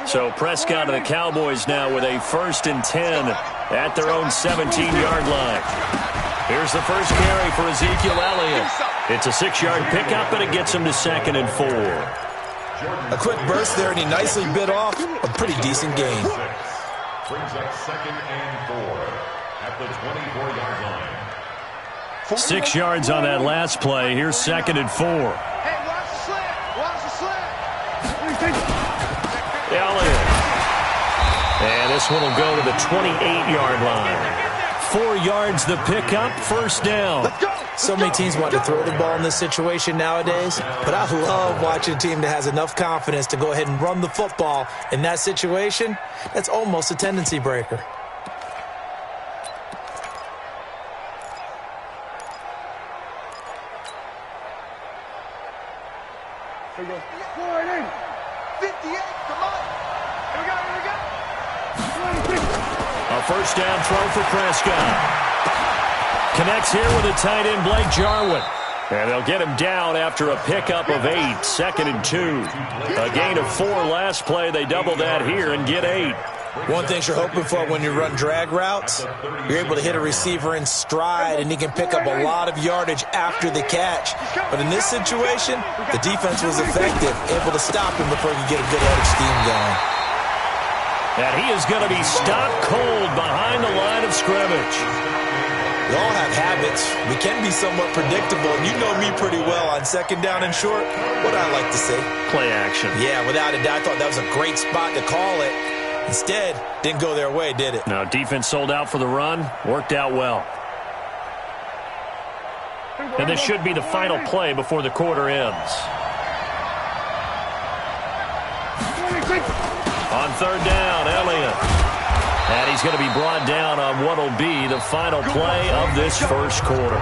So Prescott and the Cowboys now with a 1st and 10 at their own 17-yard line. Here's the first carry for Ezekiel Elliott. It's a 6-yard pickup, and it gets him to 2nd and 4. A quick burst there, and he nicely bit off a pretty decent gain. Brings up 2nd and 4 at the 24-yard line. 6 yards on that last play. Here's 2nd and 4. Hey, watch the slant. Watch the slant. Elliott. And this one will go to the 28-yard line. 4 yards the pickup, 1st down. So many teams want to throw the ball in this situation nowadays, but I love watching a team that has enough confidence to go ahead and run the football. In that situation, that's almost a tendency breaker. Here we go. 58, come on. Here we go, here we go. A 1st down throw for Prescott. Connects here with a tight end, Blake Jarwin. And they'll get him down after a pickup of 8, 2nd and 2. A gain of 4 last play. They double that here and get 8. One thing you're hoping for when you run drag routes, you're able to hit a receiver in stride, and he can pick up a lot of yardage after the catch. But in this situation, the defense was effective, able to stop him before he could get a good head of steam going. And he is going to be stopped cold behind the line of scrimmage. We all have habits. We can be somewhat predictable, and you know me pretty well on 2nd down and short. What I like to say? Play action. Yeah, without a doubt. I thought that was a great spot to call it. Instead, didn't go their way, did it? No, defense sold out for the run. Worked out well. And this should be the final play before the quarter ends. On 3rd down, Elliott. And he's going to be brought down on what will be the final play of this 1st quarter.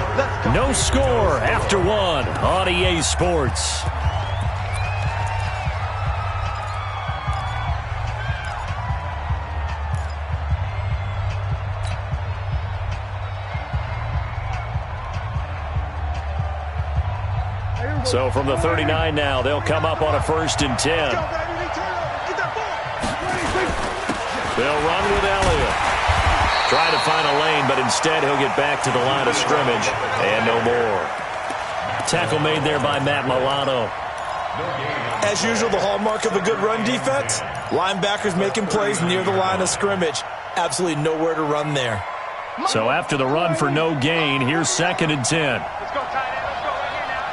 No score after 1 on EA Sports. So from the 39 now, they'll come up on a 1st and 10. They'll run with Elliott. Try to find a lane, but instead he'll get back to the line of scrimmage and no more. Tackle made there by Matt Milano. As usual, the hallmark of a good run defense, linebackers making plays near the line of scrimmage. Absolutely nowhere to run there. So after the run for no gain, here's 2nd and 10. Let's go, tight end. Let's go right here now.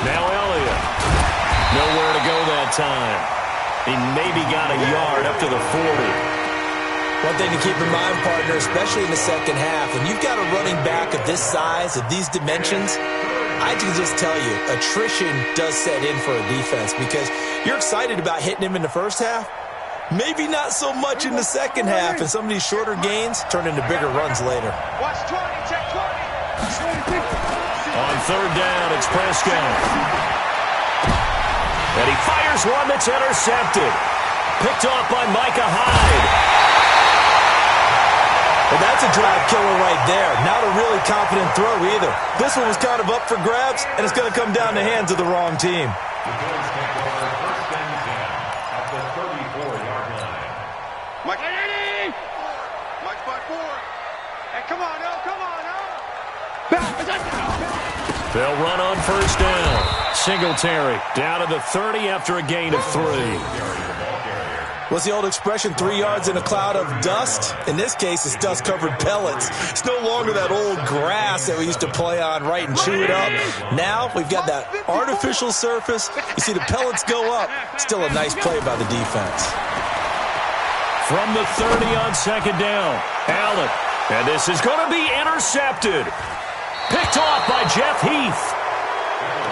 Now Elliott. Nowhere to go that time. He maybe got a yard up to the 40. One thing to keep in mind, partner, especially in the 2nd half, when you've got a running back of this size, of these dimensions, I can just tell you, attrition does set in for a defense because you're excited about hitting him in the 1st half. Maybe not so much in the 2nd half, and some of these shorter gains turn into bigger runs later. Watch 20, check 20. On 3rd down, it's Prescott. And he fires one that's intercepted. Picked off by Micah Hyde. Well, that's a drive killer right there. Not a really confident throw either. This one was kind of up for grabs, and it's going to come down the hands of the wrong team. The Bills take over 1st and 10 at the 34-yard line. Mike, Mike, 5-4. Hey, come on, no, come on, no. They'll run on 1st down. Singletary down to the 30 after a gain of 3. What's the old expression, 3 yards in a cloud of dust? In this case, it's dust-covered pellets. It's no longer that old grass that we used to play on, right, and chew it up. Now we've got that artificial surface. You see the pellets go up. Still a nice play by the defense. From the 30 on 2nd down, Allen. And this is going to be intercepted. Picked off by Jeff Heath.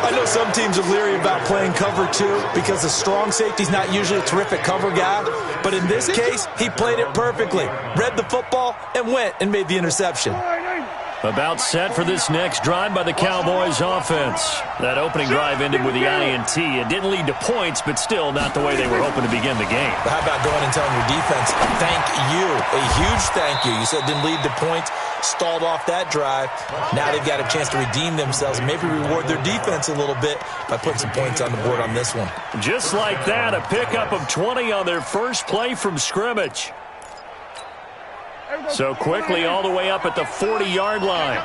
I know some teams are leery about playing cover 2 because the strong safety's not usually a terrific cover guy. But in this case, he played it perfectly. Read the football and went and made the interception. About set for this next drive by the Cowboys offense. That opening drive ended with the INT. It didn't lead to points, but still not the way they were hoping to begin the game. But how about going and telling your defense, thank you, a huge thank you. You said it didn't lead to points, stalled off that drive. Now they've got a chance to redeem themselves, maybe reward their defense a little bit by putting some points on the board on this one. Just like that, a pickup of 20 on their first play from scrimmage. So quickly all the way up at the 40-yard line.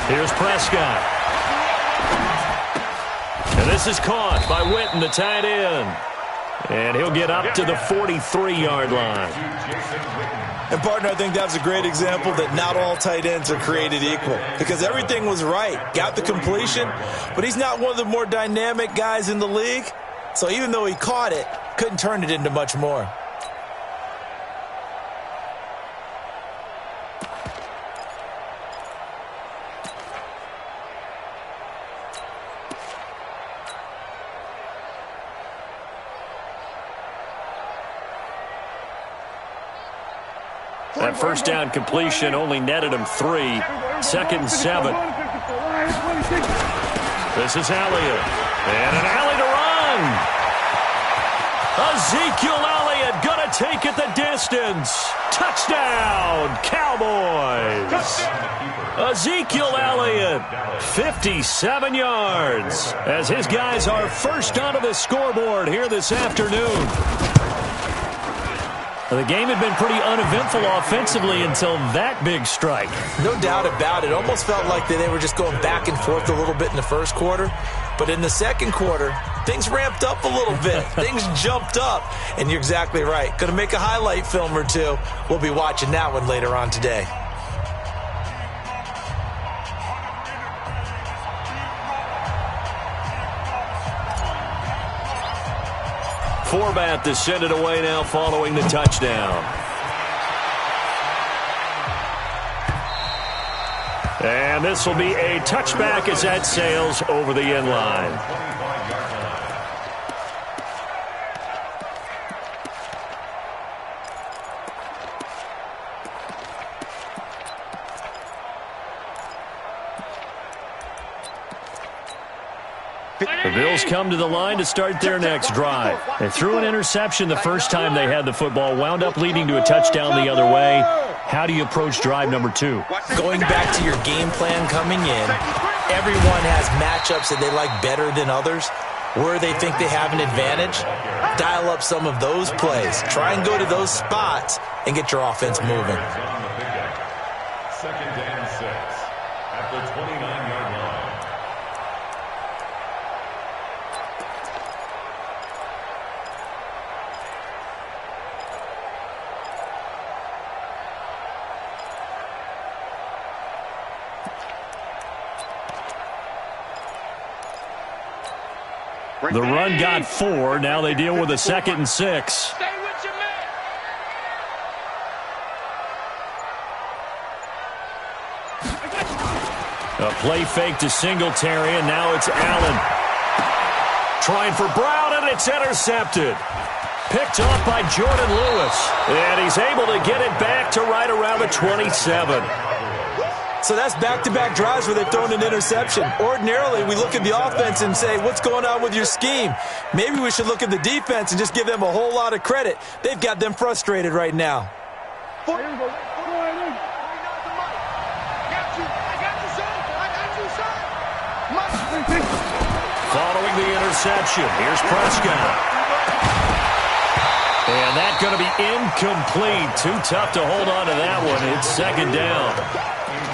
Here's Prescott. And this is caught by Witten, the tight end. And he'll get up to the 43-yard line. And, partner, I think that was a great example that not all tight ends are created equal, because everything was right. Got the completion, but he's not one of the more dynamic guys in the league. So even though he caught it, couldn't turn it into much more. That first down completion only netted him 3. 2nd and 7. This is Elliott. And an alley to run. Ezekiel Elliott going to take it the distance. Touchdown, Cowboys. Ezekiel Elliott, 57 yards, as his guys are first onto the scoreboard here this afternoon. The game had been pretty uneventful offensively until that big strike. No doubt about it. Almost felt like they were just going back and forth a little bit in the first quarter. But in the second quarter, things ramped up a little bit. Things jumped up. And you're exactly right. Going to make a highlight film or two. We'll be watching that one later on today. Forbat to send it away now following the touchdown. And this will be a touchback as that sails over the end line. The Bills come to the line to start their next drive. They threw an interception the first time they had the football, wound up leading to a touchdown the other way. How do you approach drive number 2? Going back to your game plan coming in, everyone has matchups that they like better than others. Where they think they have an advantage, dial up some of those plays. Try and go to those spots and get your offense moving. 2nd and 6 at the 29-yard line. The run got 4. Now they deal with a 2nd and 6. Stay with your man. A play fake to Singletary, and now it's Allen. Trying for Brown, and it's intercepted. Picked off by Jordan Lewis. And he's able to get it back to right around the 27. So that's back-to-back drives where they've thrown an interception. Ordinarily, we look at the offense and say, what's going on with your scheme? Maybe we should look at the defense and just give them a whole lot of credit. They've got them frustrated right now. Following the interception, here's Prescott. And that's going to be incomplete. Too tough to hold on to that one. It's 2nd down.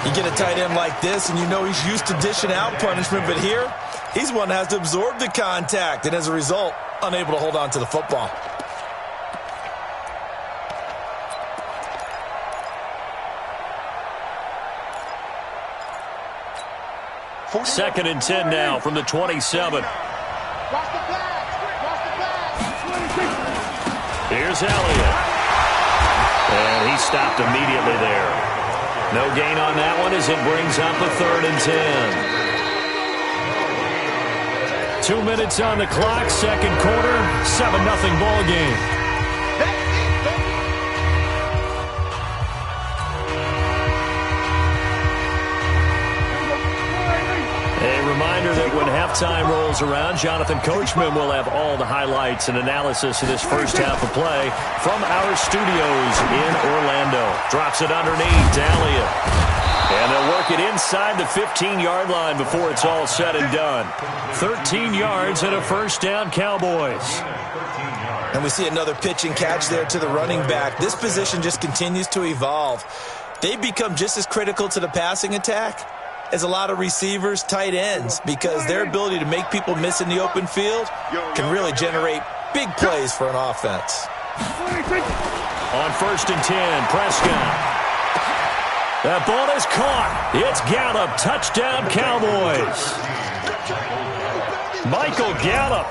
You get a tight end like this, and you know he's used to dishing out punishment, but here, he's one that has to absorb the contact, and as a result, unable to hold on to the football. Second and 10 now from the 27. Here's Elliott. And he stopped immediately there. No gain on that one as it brings up a 3rd and 10. 2 minutes on the clock, second quarter, 7-0 ball game. reminder that when halftime rolls around, Jonathan Coachman will have all the highlights and analysis of this first half of play from our studios in Orlando. Drops it underneath to Elliott. And they'll work it inside the 15-yard line before it's all said and done. 13 yards and a first down, Cowboys. And we see another pitch and catch there to the running back. This position just continues to evolve. They've become just as critical to the passing attack as a lot of receivers, tight ends, because their ability to make people miss in the open field can really generate big plays for an offense. On 1st and 10, Prescott. That ball is caught. It's Gallup. Touchdown, Cowboys. Michael Gallup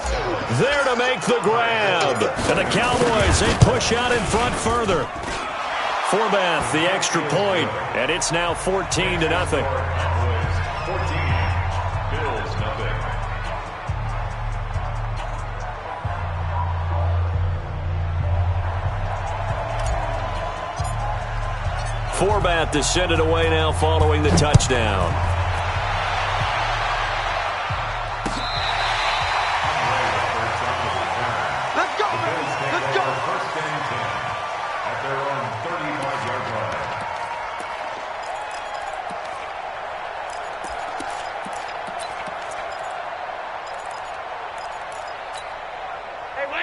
there to make the grab. And the Cowboys, they push out in front further. Forbath, the extra point, and it's now 14-0. Forbath to send it away now following the touchdown. Let's go, man. Let's go. First and 10 at their own 35-yard line.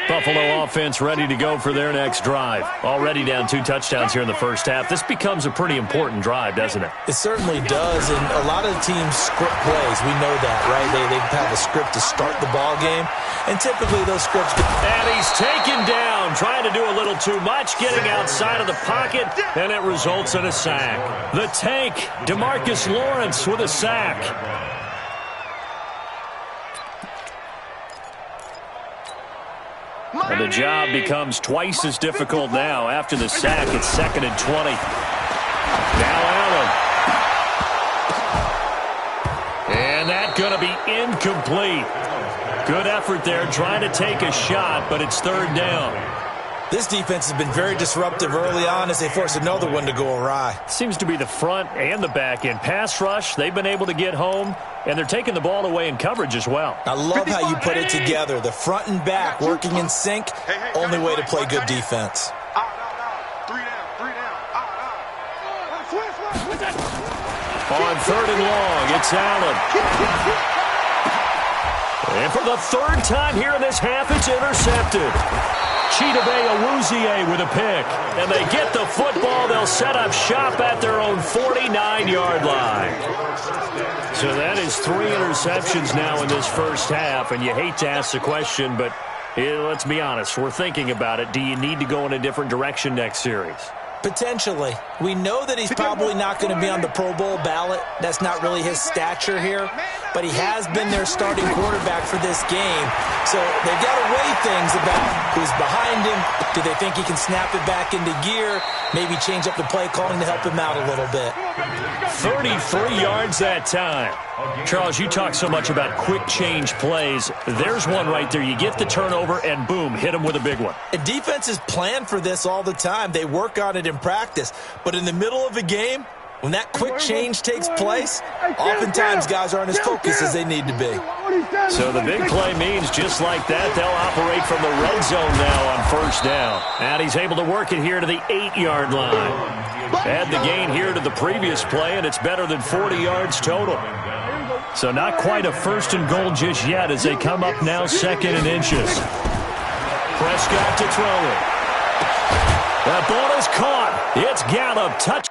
Buffalo offense ready to go for their next drive. Already down 2 touchdowns here in the first half. This becomes a pretty important drive, doesn't it? It certainly does, and a lot of the teams script plays. We know that, right? They have a script to start the ball game, and typically those scripts... And he's taken down, trying to do a little too much, getting outside of the pocket, and it results in a sack. The tank, DeMarcus Lawrence with a sack. And the job becomes twice as difficult now. After the sack, it's 2nd and 20. Now Allen. And that's going to be incomplete. Good effort there, trying to take a shot, but it's 3rd down. This defense has been very disruptive early on as they force another one to go awry. Seems to be the front and the back end. Pass rush, they've been able to get home, and they're taking the ball away in coverage as well. I love how you put it together. The front and back working in sync, only way to play good defense. On 3rd and long, it's Allen. And for the 3rd time here in this half, it's intercepted. Chidobe Awuzie with a pick. And they get the football. They'll set up shop at their own 49-yard line. So that is 3 interceptions now in this first half. And you hate to ask the question, but let's be honest. We're thinking about it. Do you need to go in a different direction next series? Potentially. We know that he's probably not going to be on the Pro Bowl ballot. That's not really his stature here. But he has been their starting quarterback for this game. So they've got to weigh things about who's behind him. Do they think he can snap it back into gear? Maybe change up the play calling to help him out a little bit. 33 yards that time. Charles, you talk so much about quick change plays. There's one right there. You get the turnover and boom, hit him with a big one. And defenses plan for this all the time. They work on it in practice. But in the middle of a game, when that quick change takes place, oftentimes guys aren't as focused as they need to be. So the big play means just like that, they'll operate from the red zone now on 1st down. And he's able to work it here to the 8-yard line. Add the gain here to the previous play, and it's better than 40 yards total. So not quite a 1st and goal just yet as they come up now 2nd and inches. Prescott to throw it. That ball is caught. It's Gallup. Touch.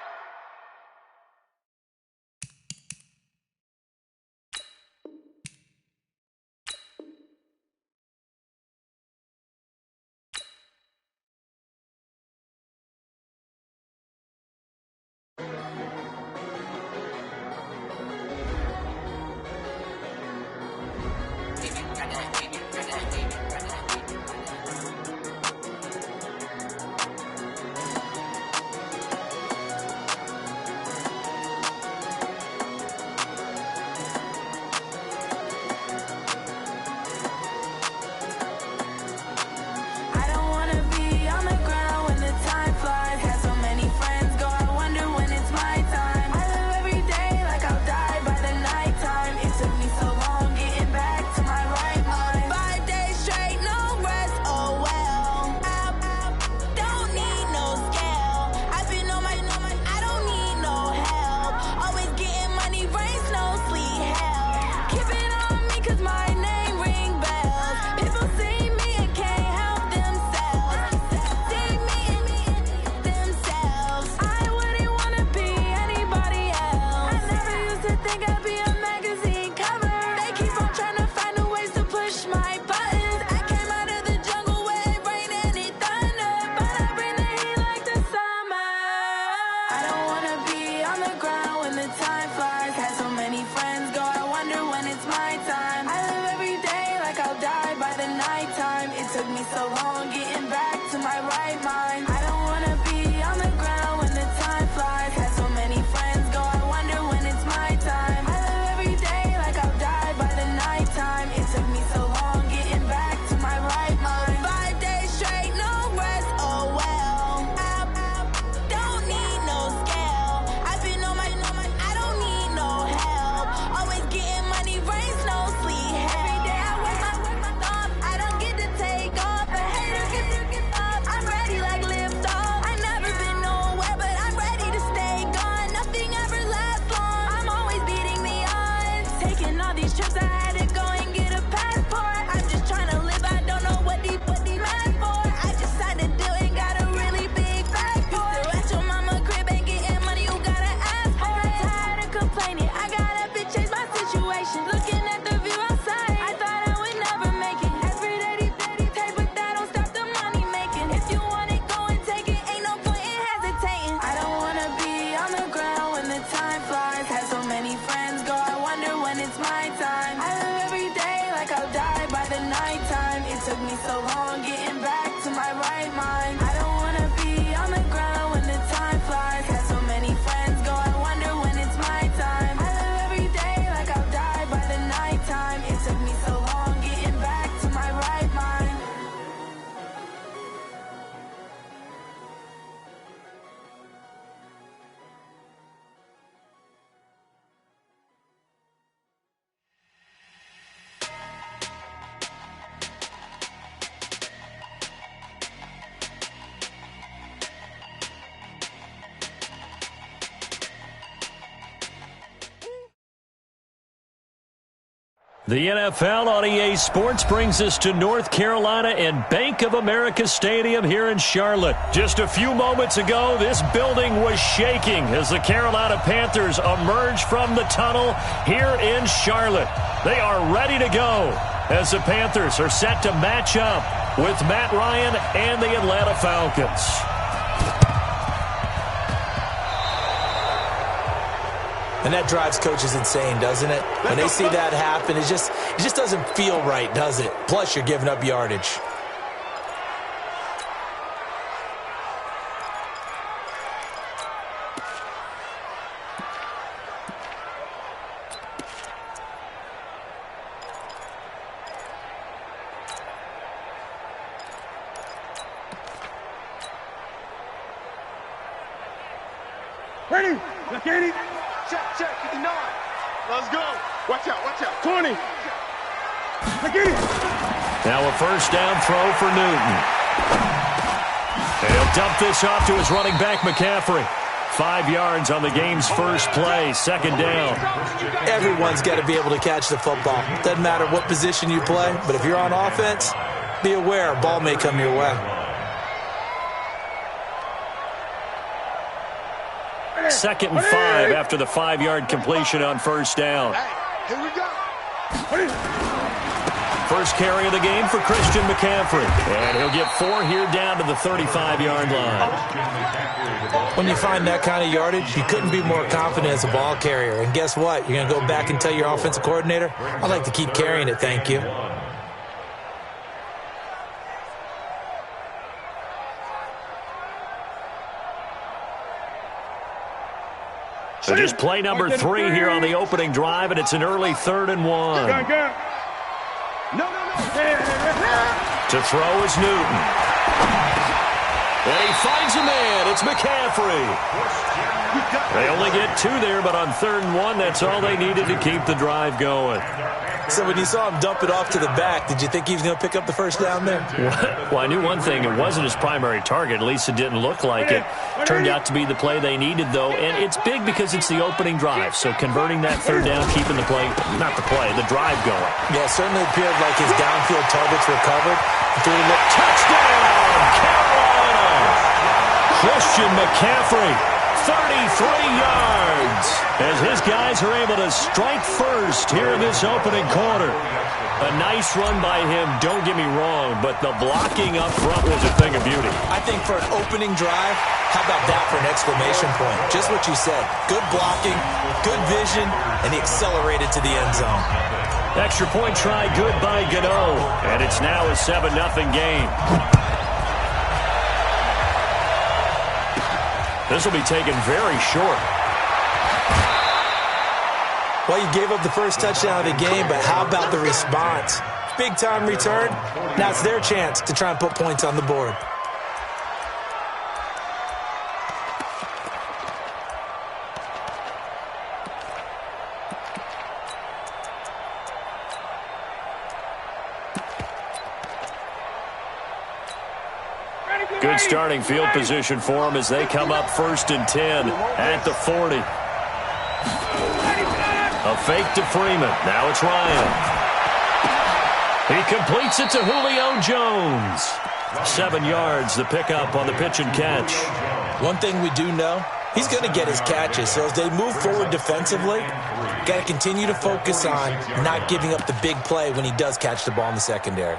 it's my time. I live every day like I'll die by the nighttime. It took me so long getting back to my right mind. I don't wanna be on the ground when the time flies. Got so many friends go, I wonder when it's my time. I live every day like I'll die by the nighttime. It took me so long getting back to my right mind. The NFL on EA Sports brings us to North Carolina and Bank of America Stadium here in Charlotte. Just a few moments ago, this building was shaking as the Carolina Panthers emerge from the tunnel here in Charlotte. They are ready to go as the Panthers are set to match up with Matt Ryan and the Atlanta Falcons. And that drives coaches insane, doesn't it? When they see that happen, it just doesn't feel right, does it? Plus, you're giving up yardage. Ready? Look at it. Check, 59. Let's go. Watch out. 20. Look at it. Now a first down throw for Newton. And he'll dump this off to his running back, McCaffrey. 5 yards on the game's first play, second down. Everyone's got to be able to catch the football. Doesn't matter what position you play, but if you're on offense, be aware a ball may come your way. Second and 5 after the 5-yard completion on first down. Here we go. First carry of the game for Christian McCaffrey. And he'll get 4 here down to the 35-yard line. When you find that kind of yardage, you couldn't be more confident as a ball carrier. And guess what? You're going to go back and tell your offensive coordinator, I'd like to keep carrying it, thank you. So just play number 3 here on the opening drive, and it's an early 3rd and 1. No. To throw is Newton. And he finds a man. It's McCaffrey. They only get 2 there, but on 3rd and 1, that's all they needed to keep the drive going. So when you saw him dump it off to the back, did you think he was going to pick up the first down there? Well, I knew one thing. It wasn't his primary target. At least it didn't look like it. Turned out to be the play they needed, though. And it's big because it's the opening drive. So converting that 3rd down, keeping the play, not the play, the drive going. Yeah, it certainly appeared like his downfield targets were covered. Touchdown, Carolina! Christian McCaffrey, 33 yards. As his guys are able to strike first here in this opening quarter. A nice run by him, don't get me wrong, but the blocking up front was a thing of beauty. I think for an opening drive, how about that for an exclamation point? Just what you said. Good blocking, good vision, and he accelerated to the end zone. Extra point try good by Gano, and it's now a 7-0 game. This will be taken very short. Well, you gave up the first touchdown of the game, but how about the response? Big-time return. Now it's their chance to try and put points on the board. Good starting field position for them as they come up 1st and 10 at the 40. A fake to Freeman. Now it's Ryan. He completes it to Julio Jones. 7 yards, the pickup on the pitch and catch. One thing we do know, he's going to get his catches. So as they move forward defensively, got to continue to focus on not giving up the big play when he does catch the ball in the secondary.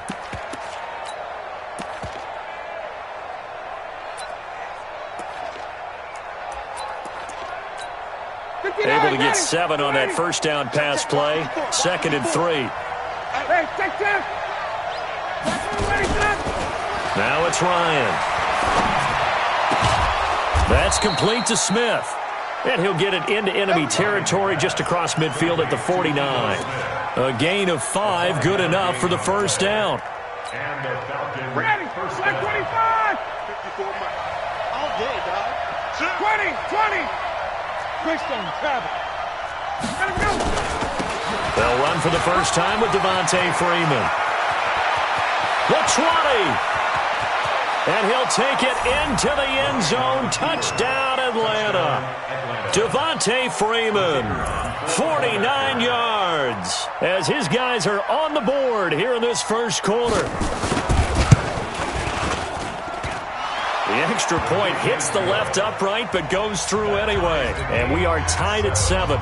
Able to get 7 on that first down pass play. 2nd and 3. Hey, take 10. Now it's Ryan. That's complete to Smith. And he'll get it into enemy territory just across midfield at the 49. A gain of 5, good enough for the first down. And the Falcons. Ready, First like down. 25. 54 miles. All day, dog. 20. Quickstone, travel. Let him go. They'll run for the first time with Devontae Freeman. The 20. And he'll take it into the end zone. Touchdown, Atlanta. Devontae Freeman, 49 yards, as his guys are on the board here in this first quarter. The extra point hits the left upright, but goes through anyway. And we are tied at 7.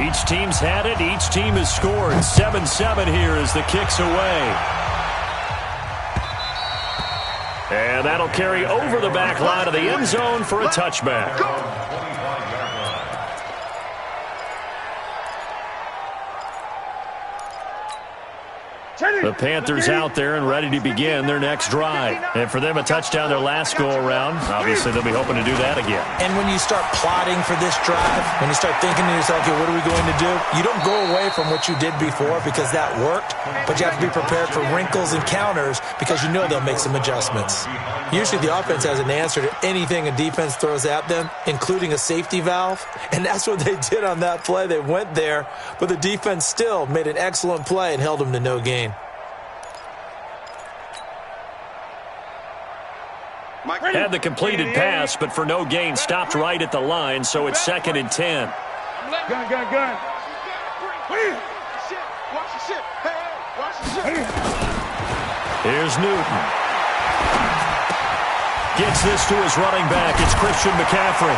Each team's had it. Each team has scored. 7-7 here as the kick's away. And that'll carry over the back line of the end zone for a touchback. The Panthers out there and ready to begin their next drive. And for them, a touchdown their last go-around. Obviously, they'll be hoping to do that again. And when you start plotting for this drive, when you start thinking to yourself, okay, what are we going to do? You don't go away from what you did before because that worked, but you have to be prepared for wrinkles and counters because you know they'll make some adjustments. Usually the offense has an answer to anything a defense throws at them, including a safety valve, and that's what they did on that play. They went there, but the defense still made an excellent play and held them to no gain. Had the completed pass, but for no gain, stopped right at the line, so it's 2nd and 10. Gun. Here's Newton. Gets this to his running back. It's Christian McCaffrey.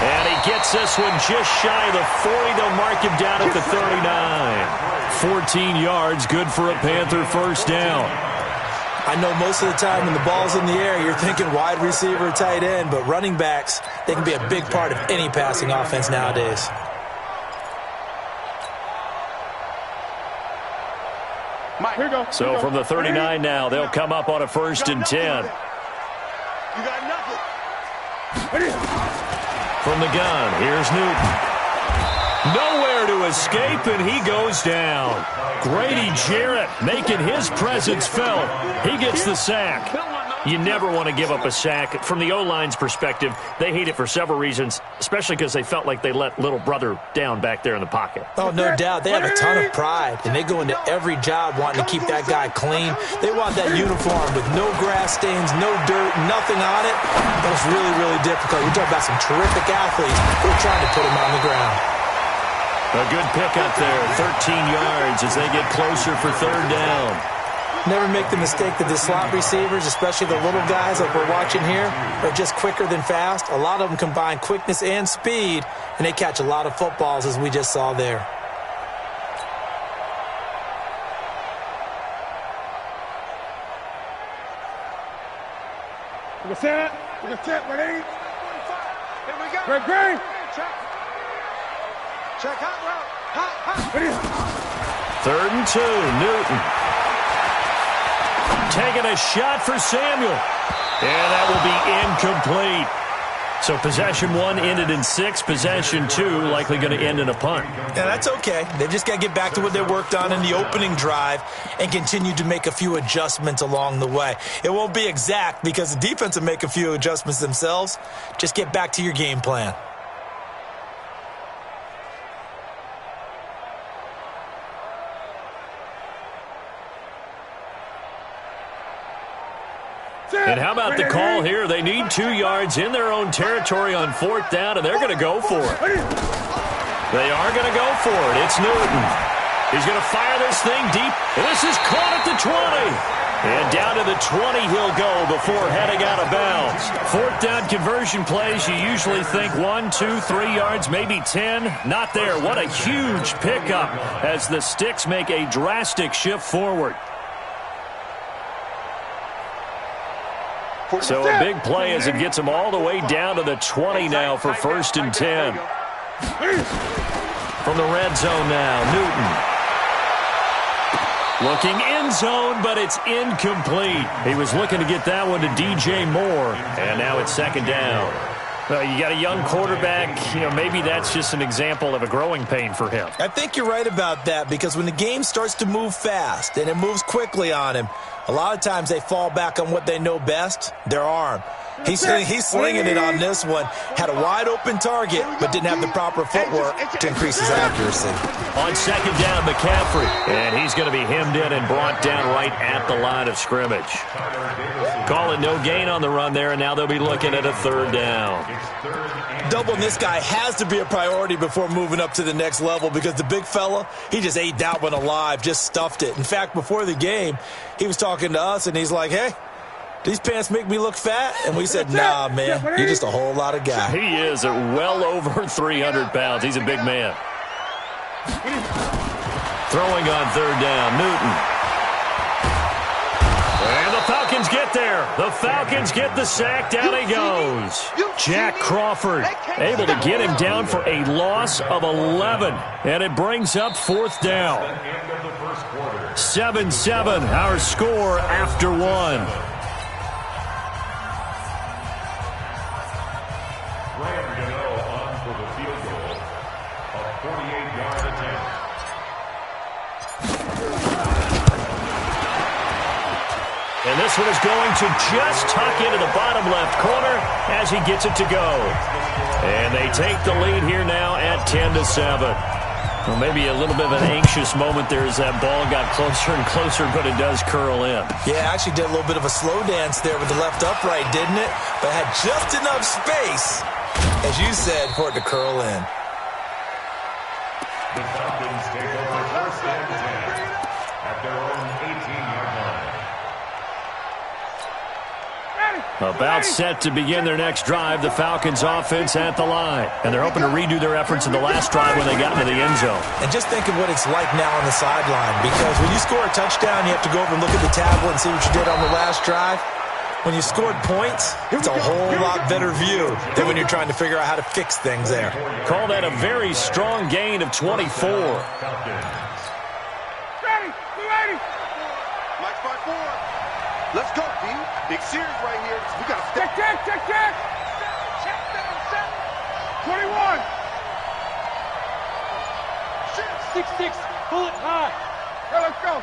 And he gets this one just shy of the 40. They'll mark him down at the 39. 14 yards, good for a Panther first down. I know most of the time when the ball's in the air, you're thinking wide receiver, tight end, but running backs, they can be a big part of any passing offense nowadays. So from the 39 now, they'll come up on a 1st and 10. You got nothing. From the gun, here's Newton. Nowhere to escape, and he goes down. Grady Jarrett making his presence felt. He gets the sack. You never want to give up a sack. From the O-line's perspective, they hate it for several reasons, especially because they felt like they let little brother down back there in the pocket. Oh, no doubt. They have a ton of pride, and they go into every job wanting to keep that guy clean. They want that uniform with no grass stains, no dirt, nothing on it. That was really, really difficult. We're talking about some terrific athletes who are trying to put him on the ground. A good pickup there, 13 yards as they get closer for 3rd down. Never make the mistake that the slot receivers, especially the little guys like we're watching here, are just quicker than fast. A lot of them combine quickness and speed, and they catch a lot of footballs, as we just saw there. We're set, ready? Here we go. Great. Check hot route. 3rd and 2, Newton. Taking a shot for Samuel. And that will be incomplete. So possession 1 ended in 6. Possession 2 likely going to end in a punt. Yeah, that's okay. They've just got to get back to what they worked on in the opening drive and continue to make a few adjustments along the way. It won't be exact because the defense will make a few adjustments themselves. Just get back to your game plan. And how about the call here? They need 2 yards in their own territory on 4th down, and they're going to go for it. They are going to go for it. It's Newton. He's going to fire this thing deep, and this is caught at the 20. And down to the 20 he'll go before heading out of bounds. 4th down conversion plays, you usually think 1, 2, 3 yards, maybe 10. Not there. What a huge pickup as the Sticks make a drastic shift forward. So a big play as it gets them all the way down to the 20 now for 1st and 10. From the red zone now, Newton. Looking end zone, but it's incomplete. He was looking to get that one to DJ Moore, and now it's 2nd down. You got a young quarterback, maybe that's just an example of a growing pain for him. I think you're right about that, because when the game starts to move fast and it moves quickly on him, a lot of times they fall back on what they know best, their arm. He's slinging it on this one. Had a wide-open target, but didn't have the proper footwork to increase his accuracy. On 2nd down, McCaffrey. And he's going to be hemmed in and brought down right at the line of scrimmage. Call it no gain on the run there, and now they'll be looking at a 3rd down. Doubling this guy has to be a priority before moving up to the next level, because the big fella, he just ate that one alive, just stuffed it. In fact, before the game, he was talking to us, and he's like, hey, these pants make me look fat? And we said, nah, man, you're just a whole lot of guy. He is at well over 300 pounds. He's a big man. Throwing on 3rd down, Newton. And the Falcons get there. The Falcons get the sack. Down he goes. Jack Crawford able to get him down for a loss of 11. And it brings up 4th down. 7-7, our score after 1. And this one is going to just tuck into the bottom left corner as he gets it to go. And they take the lead here now at 10-7. Well, maybe a little bit of an anxious moment there as that ball got closer and closer, but it does curl in. Yeah, actually did a little bit of a slow dance there with the left upright, didn't it? But had just enough space, as you said, for it to curl in. The Falcons take over 1st and 10 at their own 18-yard line. About set to begin their next drive, the Falcons offense at the line. And they're hoping to redo their efforts in the last drive when they got into the end zone. And just think of what it's like now on the sideline, because when you score a touchdown, you have to go over and look at the tablet and see what you did on the last drive. When you scored points, it's a whole lot better view than when you're trying to figure out how to fix things there. Call that a very strong gain of 24. Ready, be ready. Mike 5-4. Let's go, B. Big series right here. We got to step. Check. Check down, 21. 6-6. Pull it high. Let's go.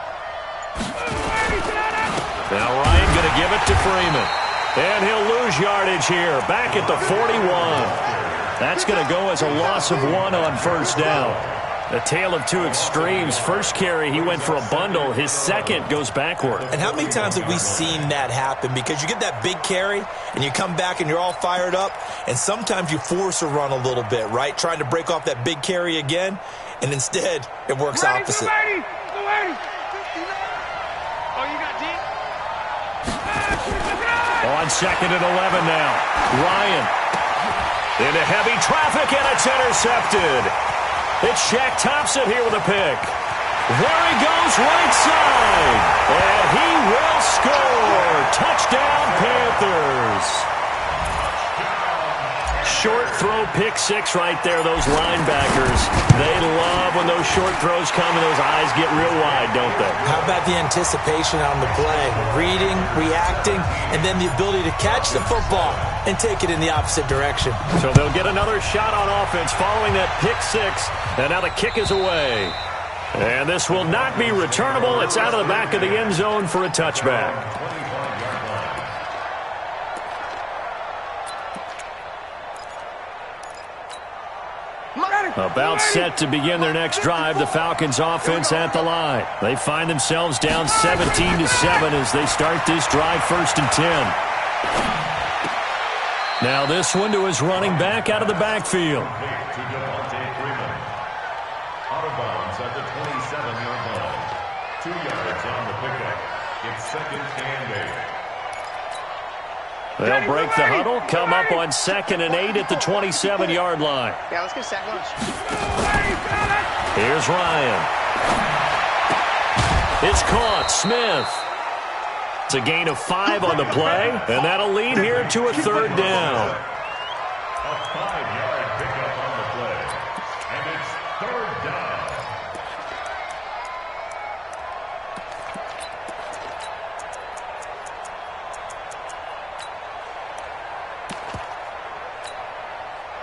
Now Ryan going to give it to Freeman. And he'll lose yardage here. Back at the 41. That's going to go as a loss of 1 on 1st down. A tale of two extremes. First carry, he went for a bundle. His second goes backward. And how many times have we seen that happen? Because you get that big carry, and you come back and you're all fired up, and sometimes you force a run a little bit, right? Trying to break off that big carry again, and instead it works opposite. Ready. On 2nd and 11 now. Ryan into heavy traffic, and it's intercepted. It's Shaq Thompson here with a pick. There he goes, right side. And he will score. Touchdown, Panthers. Short throw, pick 6 right there. Those linebackers, they love when those short throws come and those eyes get real wide, don't they? How about the anticipation on the play? Reading, reacting, and then the ability to catch the football and take it in the opposite direction. So they'll get another shot on offense following that pick 6, and now the kick is away. And this will not be returnable. It's out of the back of the end zone for a touchback. About set to begin their next drive, the Falcons offense at the line. They find themselves down 17-7 as they start this drive 1st and 10. Now this one to his running back out of the backfield. Out of bounds at the 27-yard line. 2 yards on the pickup. It's 2nd and 8. They'll break the huddle, come up on 2nd and 8 at the 27-yard line. Yeah, let's get sack lunch. Here's Ryan. It's caught. Smith. It's a gain of 5 on the play, and that'll lead here to a third down. A 5-yard pickup on the play. And it's third down.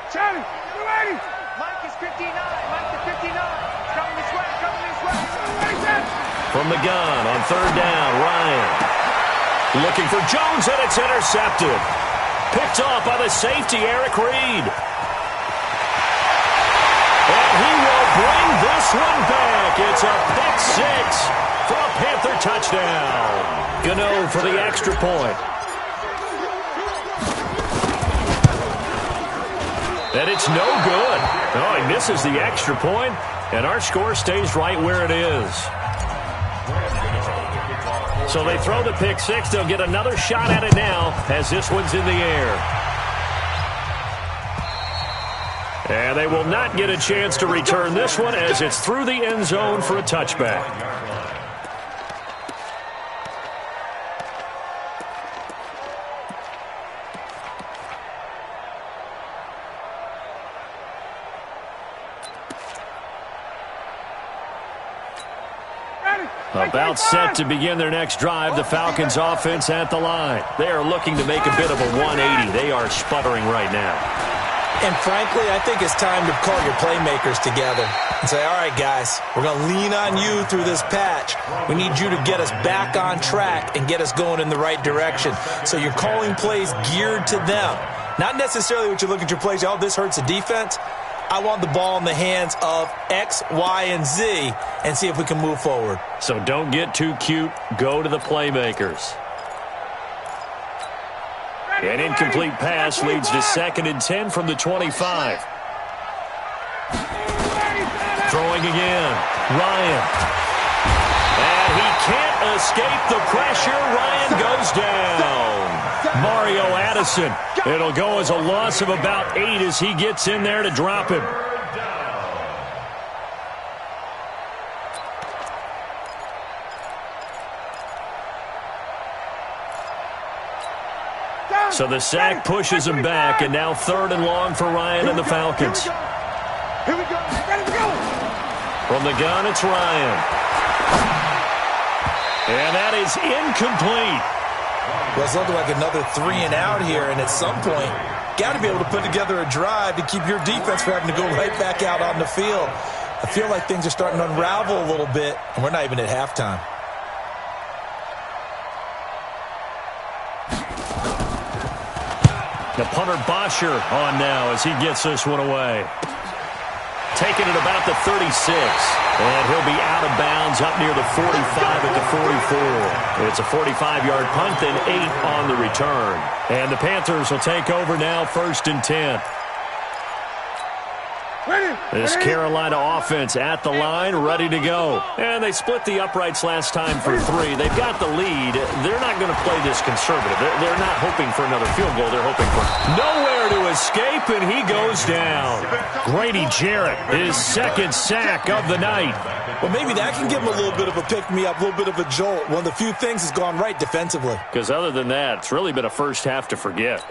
Charlie, you ready? Mike is 59. Mike is 59. Coming this way. Coming this way. From the gun on third down, Ryan. Looking for Jones, and it's intercepted. Picked off by the safety, Eric Reed. And he will bring this one back. It's a pick 6 for a Panther touchdown. Gano for the extra point. And it's no good. Oh, he misses the extra point, and our score stays right where it is. So they throw the pick 6. They'll get another shot at it now as this one's in the air. And they will not get a chance to return this one as it's through the end zone for a touchback. About set to begin their next drive, the Falcons offense at the line. They are looking to make a bit of a 180. They are sputtering right now. And frankly, I think it's time to call your playmakers together and say, all right, guys, we're going to lean on you through this patch. We need you to get us back on track and get us going in the right direction. So you're calling plays geared to them. Not necessarily what you look at your plays, oh, this hurts the defense. I want the ball in the hands of X, Y, and Z and see if we can move forward. So don't get too cute. Go to the playmakers. An incomplete pass leads to 2nd and 10 from the 25. Throwing again. Ryan. And he can't escape the pressure. Ryan goes down. Mario Addison. It'll go as a loss of about 8 as he gets in there to drop him. So the sack pushes him back, and now 3rd and long for Ryan and the Falcons. Here we go. Ready to go. From the gun, it's Ryan. And that is incomplete. Well, it's looking like another 3 and out here, and at some point, got to be able to put together a drive to keep your defense from having to go right back out on the field. I feel like things are starting to unravel a little bit, and we're not even at halftime. The punter Bosher on now as he gets this one away. Taking it about the 36. And he'll be out of bounds up near the 45 at the 44. It's a 45-yard punt, then 8 on the return. And the Panthers will take over now, 1st and 10. This Carolina offense at the line, ready to go. And they split the uprights last time for 3. They've got the lead. They're not going to play this conservative. They're not hoping for another field goal. They're hoping for nowhere to escape, and he goes down. Grady Jarrett, his 2nd sack of the night. Well, maybe that can give him a little bit of a pick-me-up, a little bit of a jolt. One of the few things has gone right defensively. Because other than that, it's really been a first half to forget.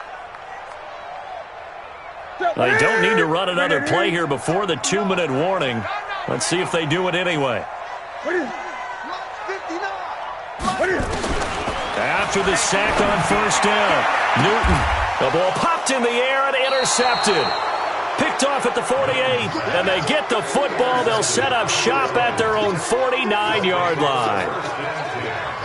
They don't need to run another play here before the 2-minute warning. Let's see if they do it anyway. After the sack on 1st down, Newton, the ball popped in the air and intercepted. Picked off at the 48, and they get the football. They'll set up shop at their own 49-yard line.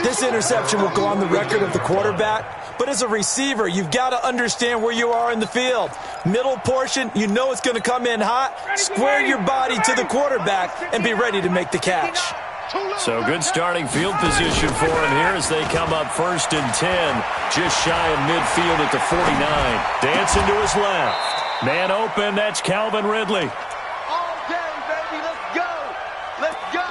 This interception will go on the record of the quarterback. But as a receiver, you've got to understand where you are in the field. Middle portion, you know it's going to come in hot. Square your body to the quarterback and be ready to make the catch. So good starting field position for him here as they come up 1st and 10. Just shy of midfield at the 49. Dancing to his left. Man open, that's Calvin Ridley. All day, baby. Let's go. Let's go.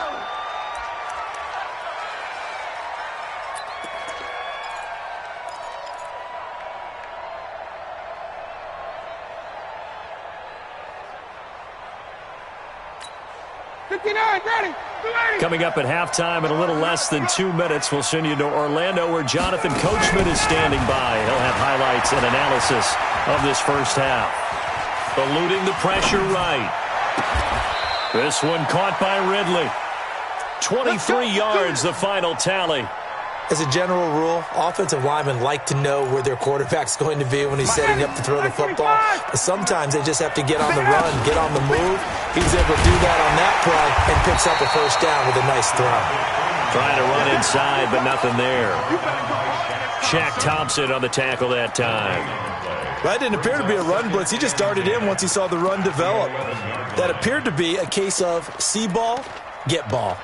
Coming up at halftime in a little less than 2 minutes, we'll send you to Orlando where Jonathan Coachman is standing by. He'll have highlights and analysis of this first half. Eluding the pressure right. This one caught by Ridley. 23 yards, the final tally. As a general rule, offensive linemen like to know where their quarterback's going to be when he's setting up to throw the football. But sometimes they just have to get on the run, get on the move. He was able to do that on that play and picks up a first down with a nice throw. Trying to run inside, but nothing there. Shaq Thompson on the tackle that time. That didn't appear to be a run blitz. He just darted in once he saw the run develop. That appeared to be a case of see ball, get ball.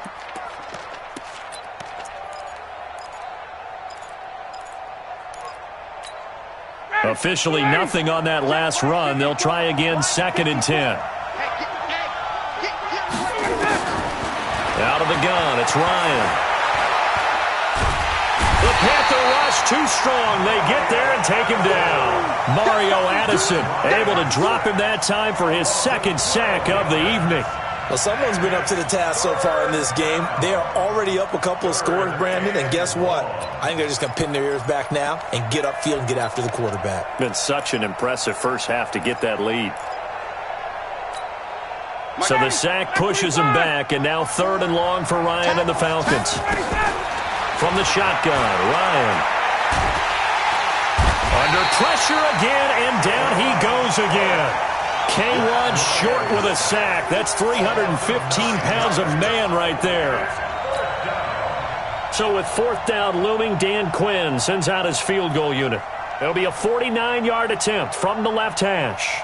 Officially nothing on that last run. They'll try again, 2nd and 10. Out of the gun, it's Ryan. The Panther rush too strong. They get there and take him down. Mario Addison able to drop him that time for his 2nd sack of the evening. Well, someone's been up to the task so far in this game. They are already up a couple of scores, Brandon, and guess what? I think they're just going to pin their ears back now and get upfield and get after the quarterback. Been such an impressive first half to get that lead. So the sack pushes him back, and now 3rd and long for Ryan and the Falcons. From the shotgun, Ryan. Under pressure again, and down he goes again. K1 short with a sack. That's 315 pounds of man right there. So with 4th down looming, Dan Quinn sends out his field goal unit. It'll be a 49-yard attempt from the left hash.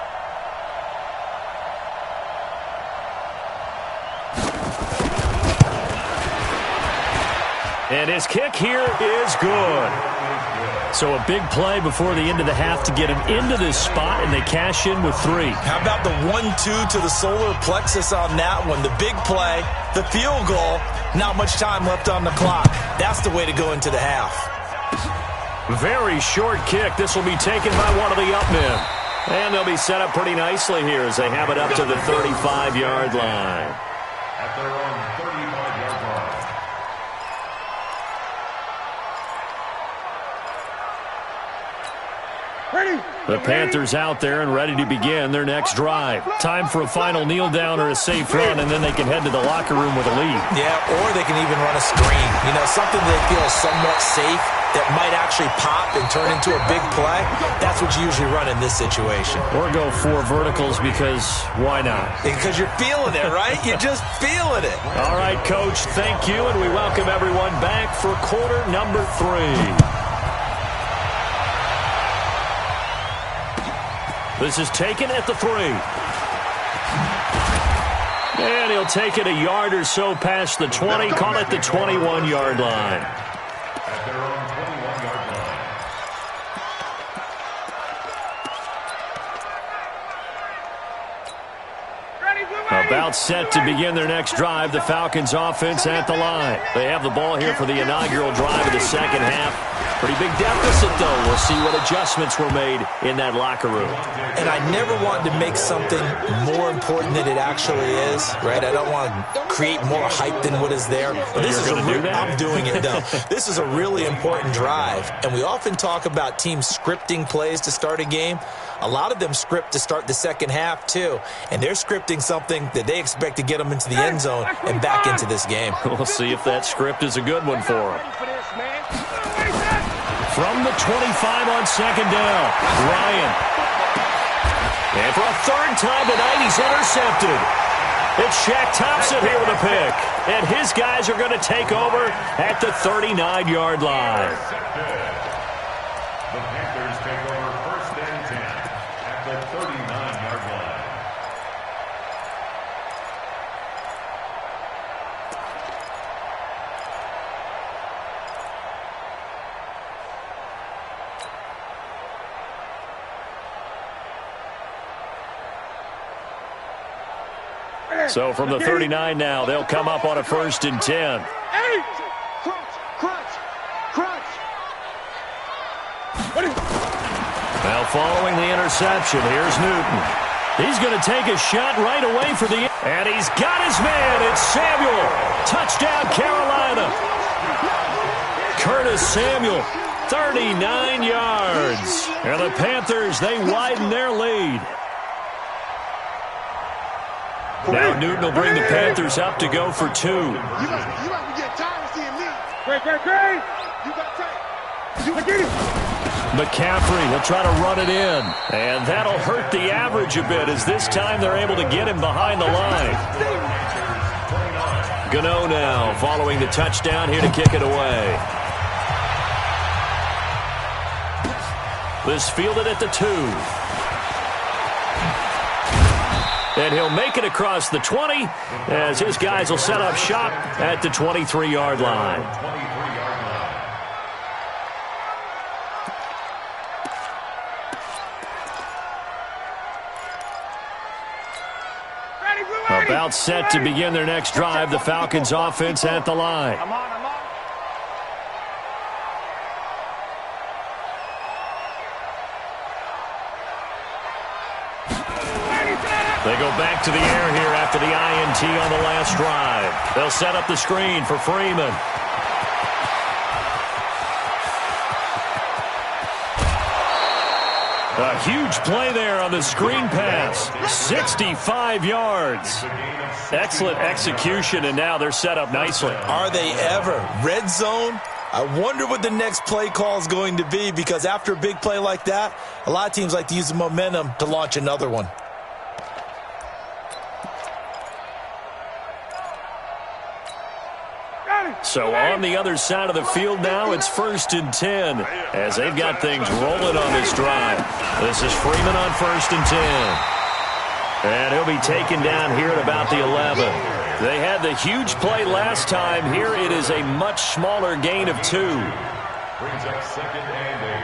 And his kick here is good. So a big play before the end of the half to get him into this spot, and they cash in with 3. How about the 1-2 to the solar plexus on that one? The big play, the field goal, not much time left on the clock. That's the way to go into the half. Very short kick. This will be taken by one of the up men. And they'll be set up pretty nicely here as they have it up to the 35-yard line. At their own 35-yard line. The Panthers out there and ready to begin their next drive. Time for a final kneel down or a safe run, and then they can head to the locker room with a lead. Yeah, or they can even run a screen. You know, something they feel is somewhat safe that might actually pop and turn into a big play. That's what you usually run in this situation. Or go 4 verticals because why not? Because you're feeling it, right? You're just feeling it. All right, Coach, thank you, and we welcome everyone back for quarter number 3. This is taken at the 3. And he'll take it a yard or so past the 20, call it the 21-yard line. At their own 21-yard line. About set to begin their next drive. The Falcons offense at the line. They have the ball here for the inaugural drive of the second half. Pretty big deficit, though. We'll see what adjustments were made in that locker room. And I never want to make something more important than it actually is, right? I don't want to create more hype than what is there. But this is I'm doing it, though. This is a really important drive. And we often talk about teams scripting plays to start a game. A lot of them script to start the second half, too. And they're scripting something that they expect to get them into the end zone and back into this game. We'll see if that script is a good one for them. From the 25 on 2nd down, Ryan. And for a 3rd time tonight, he's intercepted. It's Shaq Thompson here with a pick. And his guys are going to take over at the 39-yard line. The Panthers take over 1st and 10 at the 39-yard line. So from the 39 now, they'll come up on a 1st and 10. Now following the interception, here's Newton. He's going to take a shot right away for the... And he's got his man. It's Samuel. Touchdown, Carolina. Curtis Samuel, 39 yards. And the Panthers, they widen their lead. Now Newton will bring the Panthers up to go for 2. You might be getting tired of seeing me. Great. You got tight. You get it. McCaffrey will try to run it in. And that'll hurt the average a bit as this time they're able to get him behind the line. Gano now following the touchdown here to kick it away. This fielded at the 2. And he'll make it across the 20 as his guys will set up shop at the 23-yard line. About set to begin their next drive, the Falcons offense at the line. I'm on. They go back to the air here after the INT on the last drive. They'll set up the screen for Freeman. A huge play there on the screen pass. 65 yards. Excellent execution, and now they're set up nicely. Are they ever? Red zone? I wonder what the next play call is going to be, because after a big play like that, a lot of teams like to use the momentum to launch another one. So on the other side of the field now, it's 1st and 10 as they've got things rolling on this drive. This is Freeman on 1st and 10. And he'll be taken down here at about the 11. They had the huge play last time. Here it is a much smaller gain of 2. Brings up 2nd and 8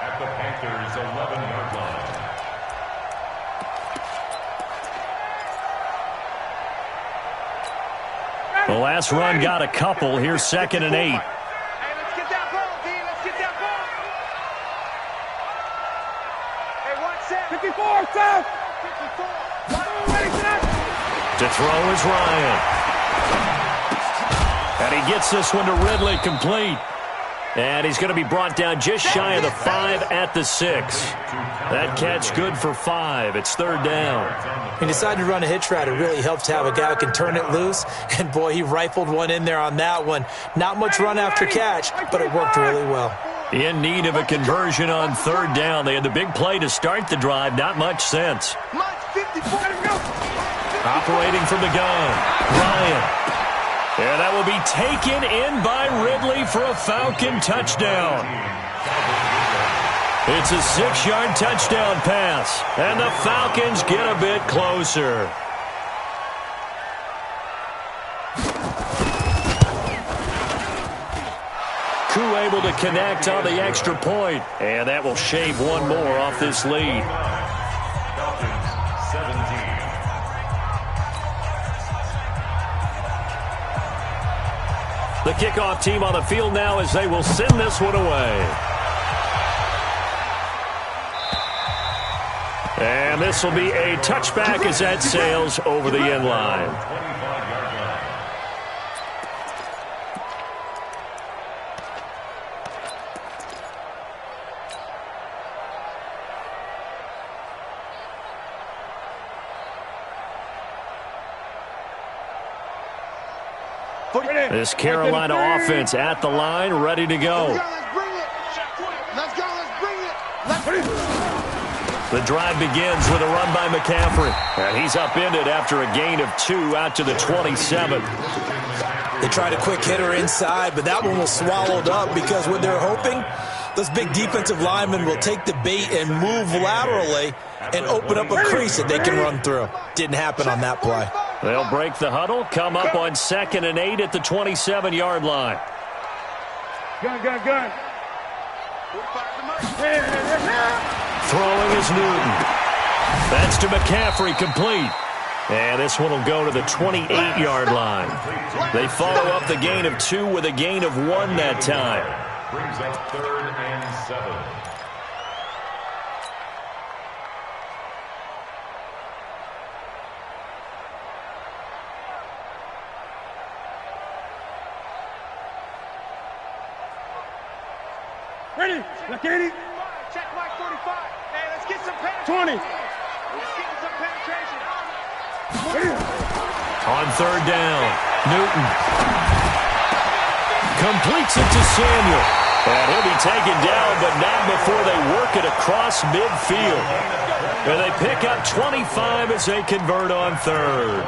at the Panthers' 11-yard line. The last run got a couple. Here's 2nd and 8. Hey, let's get that ball, D. Let's get that ball. Hey, 1 set. 54, Seth. 54. Ready, Seth. To throw is Ryan. And he gets this one to Ridley, complete. And he's going to be brought down just shy of the 5 at the 6. That catch good for 5. It's 3rd down. He decided to run a hitch route. It really helps to have a guy who can turn it loose. And, boy, he rifled one in there on that one. Not much run after catch, but it worked really well. In need of a conversion on 3rd down. They had the big play to start the drive. Not much sense. Operating from the gun, Ryan. And that will be taken in by Ridley for a Falcon touchdown. It's a 6-yard touchdown pass, and the Falcons get a bit closer. Koo able to connect on the extra point, and that will shave one more off this lead. Falcons 17. The kickoff team on the field now as they will send this one away. And this will be a touchback as that sails over the end line. 25-yard line. This Carolina offense at the line, ready to go. Let's go, let's bring it. The drive begins with a run by McCaffrey. And he's upended after a gain of 2 out to the 27. They tried a quick hitter inside, but that one was swallowed up because what they're hoping, those big defensive linemen will take the bait and move laterally and open up a crease that they can run through. Didn't happen on that play. They'll break the huddle, come up on 2nd and 8 at the 27-yard line. Gun. Throwing is Newton. That's to McCaffrey, complete. And this one will go to the 28-yard line. They follow up the gain of 2 with a gain of 1 that time. Brings up 3rd and 7. Ready? Like 80. Check Mike 45. Hey, let's get some penetration. 20. Let's get some penetration. On third down, Newton completes it to Samuel. And he'll be taken down, but not before they work it across midfield. And they pick up 25 as they convert on third.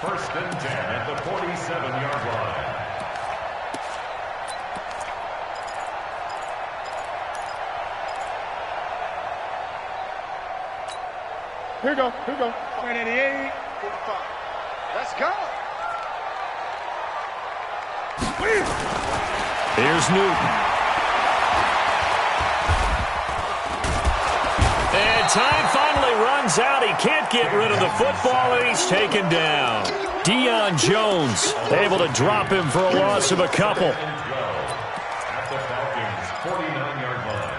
First and 10 at the 47-yard line. Here we go. 88. 45. Let's go. Here's Newton. And time finally runs out. He can't get rid of the football, and he's taken down. Deion Jones able to drop him for a loss of a couple. At the Falcons' 49-yard line.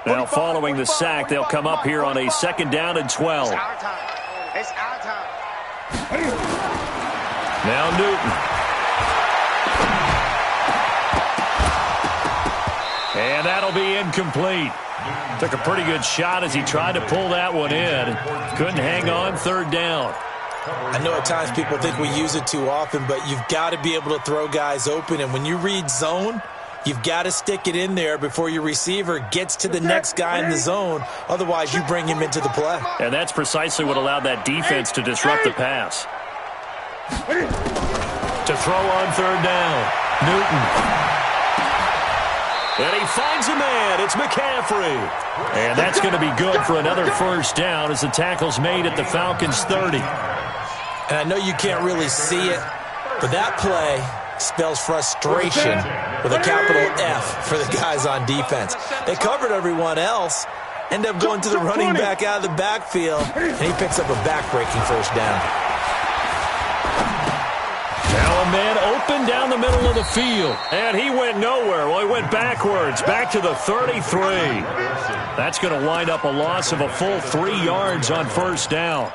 Now, following the sack, they'll come up here on a 2nd down and 12. It's our time. It's our time. Now Newton. And that'll be incomplete. Took a pretty good shot as he tried to pull that one in. Couldn't hang on 3rd down. I know at times people think we use it too often, but you've got to be able to throw guys open. And when you read zone, you've got to stick it in there before your receiver gets to the next guy in the zone. Otherwise, you bring him into the play. And that's precisely what allowed that defense to disrupt the pass. To throw on 3rd down, Newton. And he finds a man. It's McCaffrey. And that's going to be good for another 1st down as the tackle's made at the Falcons' 30. And I know you can't really see it, but that play spells frustration with a capital F for the guys on defense. They covered everyone else, end up going to the running back out of the backfield, and he picks up a back-breaking 1st down. Now a man open down the middle of the field, and he went nowhere. Well, he went backwards, back to the 33. That's going to wind up a loss of a full 3 yards on 1st down.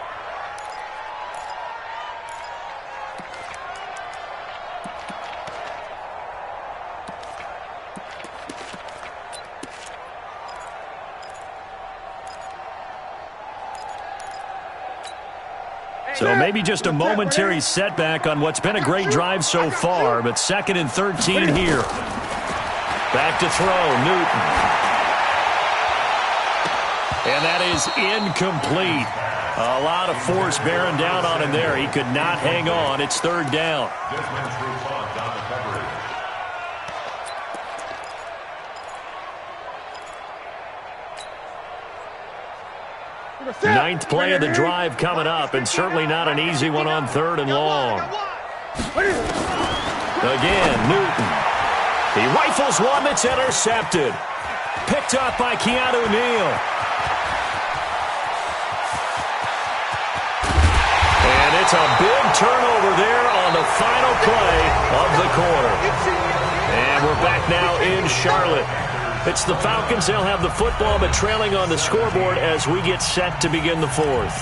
So maybe just a momentary setback on what's been a great drive so far, but 2nd and 13 here. Back to throw, Newton. And that is incomplete. A lot of force bearing down on him there. He could not hang on. It's 3rd down. Ninth play of the drive coming up, and certainly not an easy one on 3rd and long. Again, Newton. He rifles one that's intercepted. Picked up by Keanu Neal. And it's a big turnover there on the final play of the quarter. And we're back now in Charlotte. It's the Falcons. They'll have the football, but trailing on the scoreboard as we get set to begin the 4th.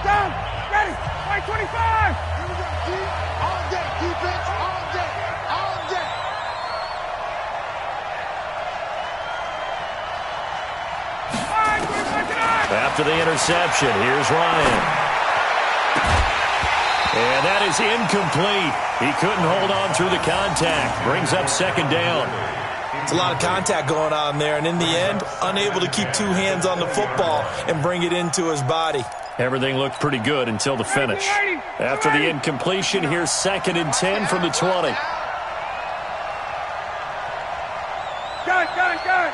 Down. Ready. Right 25. Here we go, G. All day. Defense. All day. All day. After the interception, here's Ryan. And that is incomplete. He couldn't hold on through the contact. Brings up 2nd down. It's a lot of contact going on there, and in the end, unable to keep 2 hands on the football and bring it into his body. Everything looked pretty good until the finish. After the incompletion, here's 2nd and 10 from the 20. Gun.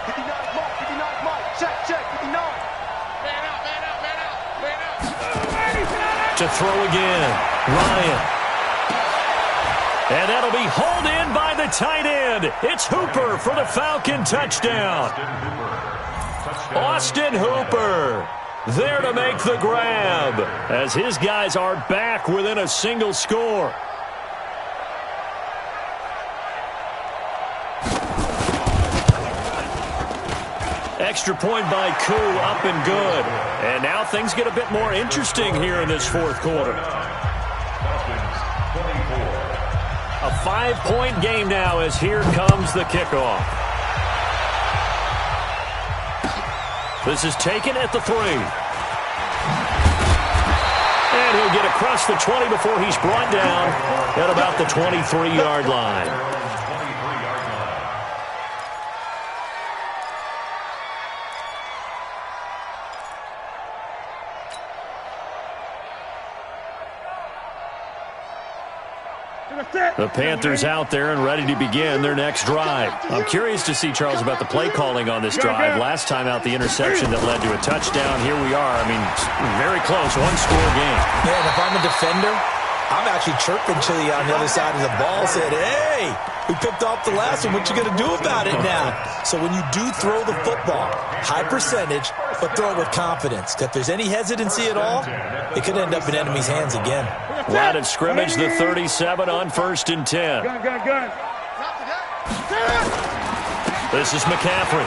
59 mark, 59 mark. Check, 59. Man out. To throw again, Ryan. And that'll be hauled in by the tight end. It's Hooper for the Falcon touchdown. Austin Hooper there to make the grab as his guys are back within a single score. Extra point by Koo, up and good. And now things get a bit more interesting here in this fourth quarter. A 5-point game now as here comes the kickoff. This is taken at the 3. And he'll get across the 20 before he's brought down at about the 23-yard line. The Panthers out there and ready to begin their next drive. I'm curious to see, Charles, about the play calling on this drive. Last time out, the interception that led to a touchdown. Here we are. I mean, very close, one-score game. Man, if I'm a defender, I'm actually chirping Chili on the other side of the ball, said, hey, we picked off the last one. What you going to do about it now? So when you do throw the football, high percentage, but throw it with confidence. If there's any hesitancy at all, it could end up in enemy's hands again. Line of scrimmage, the 37 on 1st and 10. Gun. This is McCaffrey.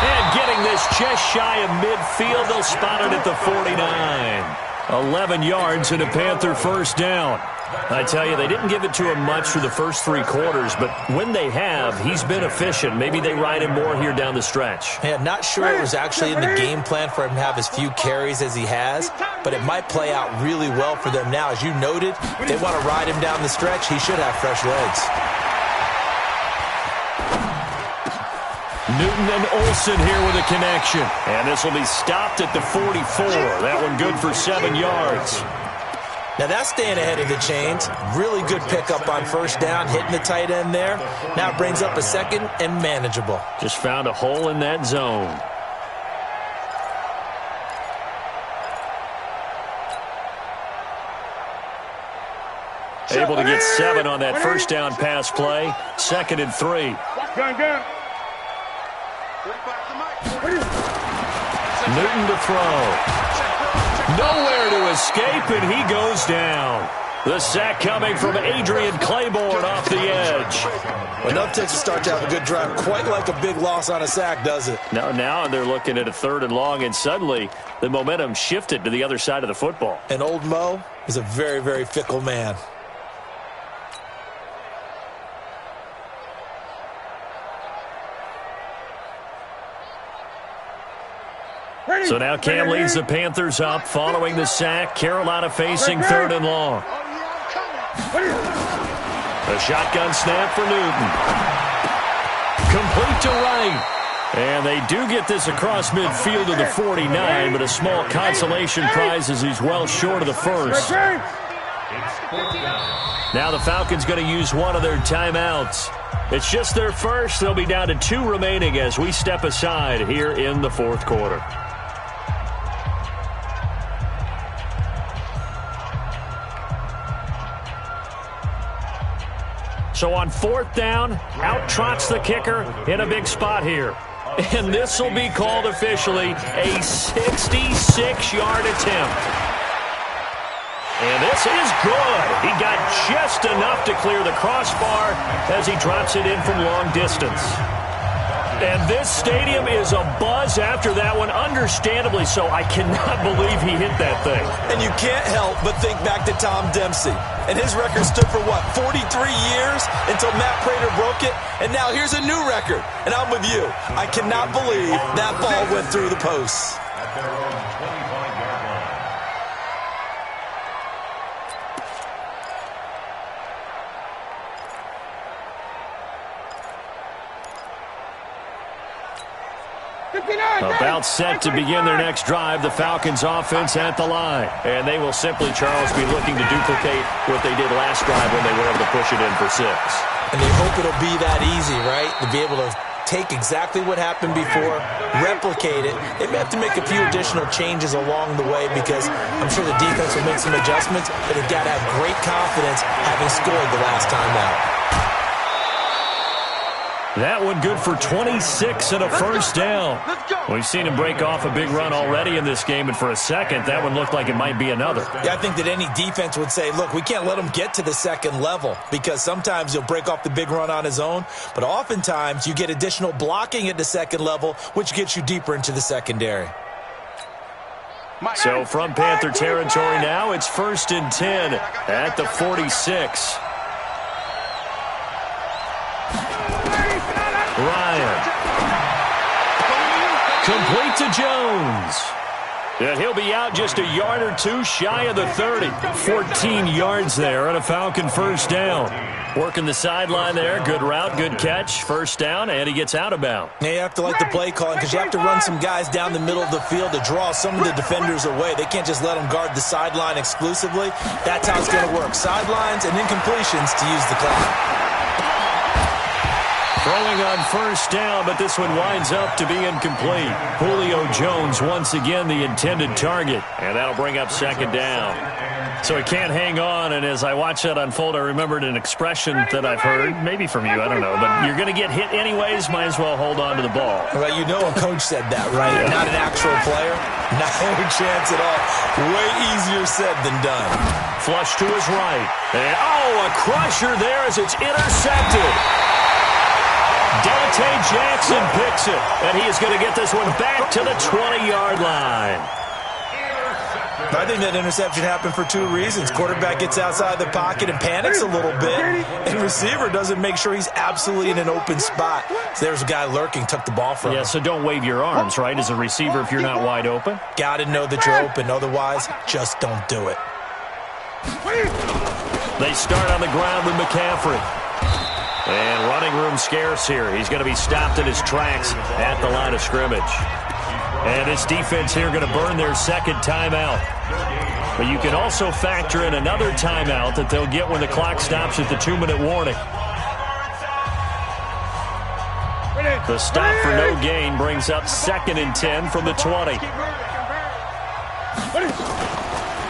And getting this just shy of midfield, they'll spot it at the 49. 11 yards and a Panther first down. I tell you, they didn't give it to him much for the first 3 quarters, but when they have, he's been efficient. Maybe they ride him more here down the stretch. Yeah, not sure it was actually in the game plan for him to have as few carries as he has, but it might play out really well for them now. As you noted, if they want to ride him down the stretch, he should have fresh legs. Newton and Olsen here with a connection. And this will be stopped at the 44. That one good for 7 yards. Now that's staying ahead of the chains. Really good pickup on first down, hitting the tight end there. Now it brings up a second and manageable. Just found a hole in that zone. Able to get 7 on that first down pass play. 2nd and 3. Gun. Newton to throw. Nowhere to escape, and he goes down. The sack coming from Adrian Claiborne off the edge. Enough to start to have a good drive. Quite like a big loss on a sack, does it? Now they're looking at a 3rd and long, and suddenly the momentum shifted to the other side of the football. And old Mo is a very, very fickle man. So now Cam leads the Panthers up following the sack. Carolina facing 3rd and long. A shotgun snap for Newton. Complete to right. And they do get this across midfield to the 49, but a small consolation prize as he's well short of the first. Now the Falcons going to use one of their timeouts. It's just their first. They'll be down to 2 remaining as we step aside here in the fourth quarter. So on 4th down, out trots the kicker in a big spot here. And this will be called officially a 66-yard attempt. And this is good. He got just enough to clear the crossbar as he drops it in from long distance. And this stadium is abuzz after that one, understandably so. I cannot believe he hit that thing. And you can't help but think back to Tom Dempsey. And his record stood for, 43 years until Matt Prater broke it. And now here's a new record. And I'm with you. I cannot believe that ball went through the posts. At their own 25-yard line. About set to begin their next drive, the Falcons offense at the line. And they will simply, Charles, be looking to duplicate what they did last drive when they were able to push it in for 6. And they hope it'll be that easy, right? To be able to take exactly what happened before, replicate it. They may have to make a few additional changes along the way because I'm sure the defense will make some adjustments, but they've got to have great confidence having scored the last time out. That one good for 26 and a first down. We've seen him break off a big run already in this game, and for a second, that one looked like it might be another. Yeah, I think that any defense would say, look, we can't let him get to the second level because sometimes he'll break off the big run on his own, but oftentimes you get additional blocking at the second level, which gets you deeper into the secondary. So from Panther territory now, it's 1st and 10 at the 46. Ryan. Complete to Jones. And he'll be out just a yard or two shy of the 30. 14 yards there and a Falcon first down. Working the sideline there. Good route, good catch. First down, and he gets out of bounds. Now you have to like the play calling because you have to run some guys down the middle of the field to draw some of the defenders away. They can't just let them guard the sideline exclusively. That's how it's going to work. Sidelines and incompletions to use the clock. Throwing on first down, but this one winds up to be incomplete. Julio Jones once again the intended target, and that'll bring up second down. So he can't hang on, and as I watch that unfold, I remembered an expression that I've heard, maybe from you, I don't know, but you're going to get hit anyways, might as well hold on to the ball. Well, you know a coach said that, right? Yeah. Not an actual player? Not a chance at all. Way easier said than done. Flush to his right. And, a crusher there as it's intercepted. Dante Jackson picks it, and he is going to get this one back to the 20-yard line. I think that interception happened for two reasons. Quarterback gets outside the pocket and panics a little bit, and receiver doesn't make sure he's absolutely in an open spot. So there's a guy lurking, took the ball from him. Yeah, so don't wave your arms, right, as a receiver if you're not wide open? Got to know that you're open. Otherwise, just don't do it. They start on the ground with McCaffrey. And running room scarce here. He's going to be stopped in his tracks at the line of scrimmage. And this defense here going to burn their second timeout. But you can also factor in another timeout that they'll get when the clock stops at the 2-minute warning. The stop for no gain brings up 2nd and 10 from the 20.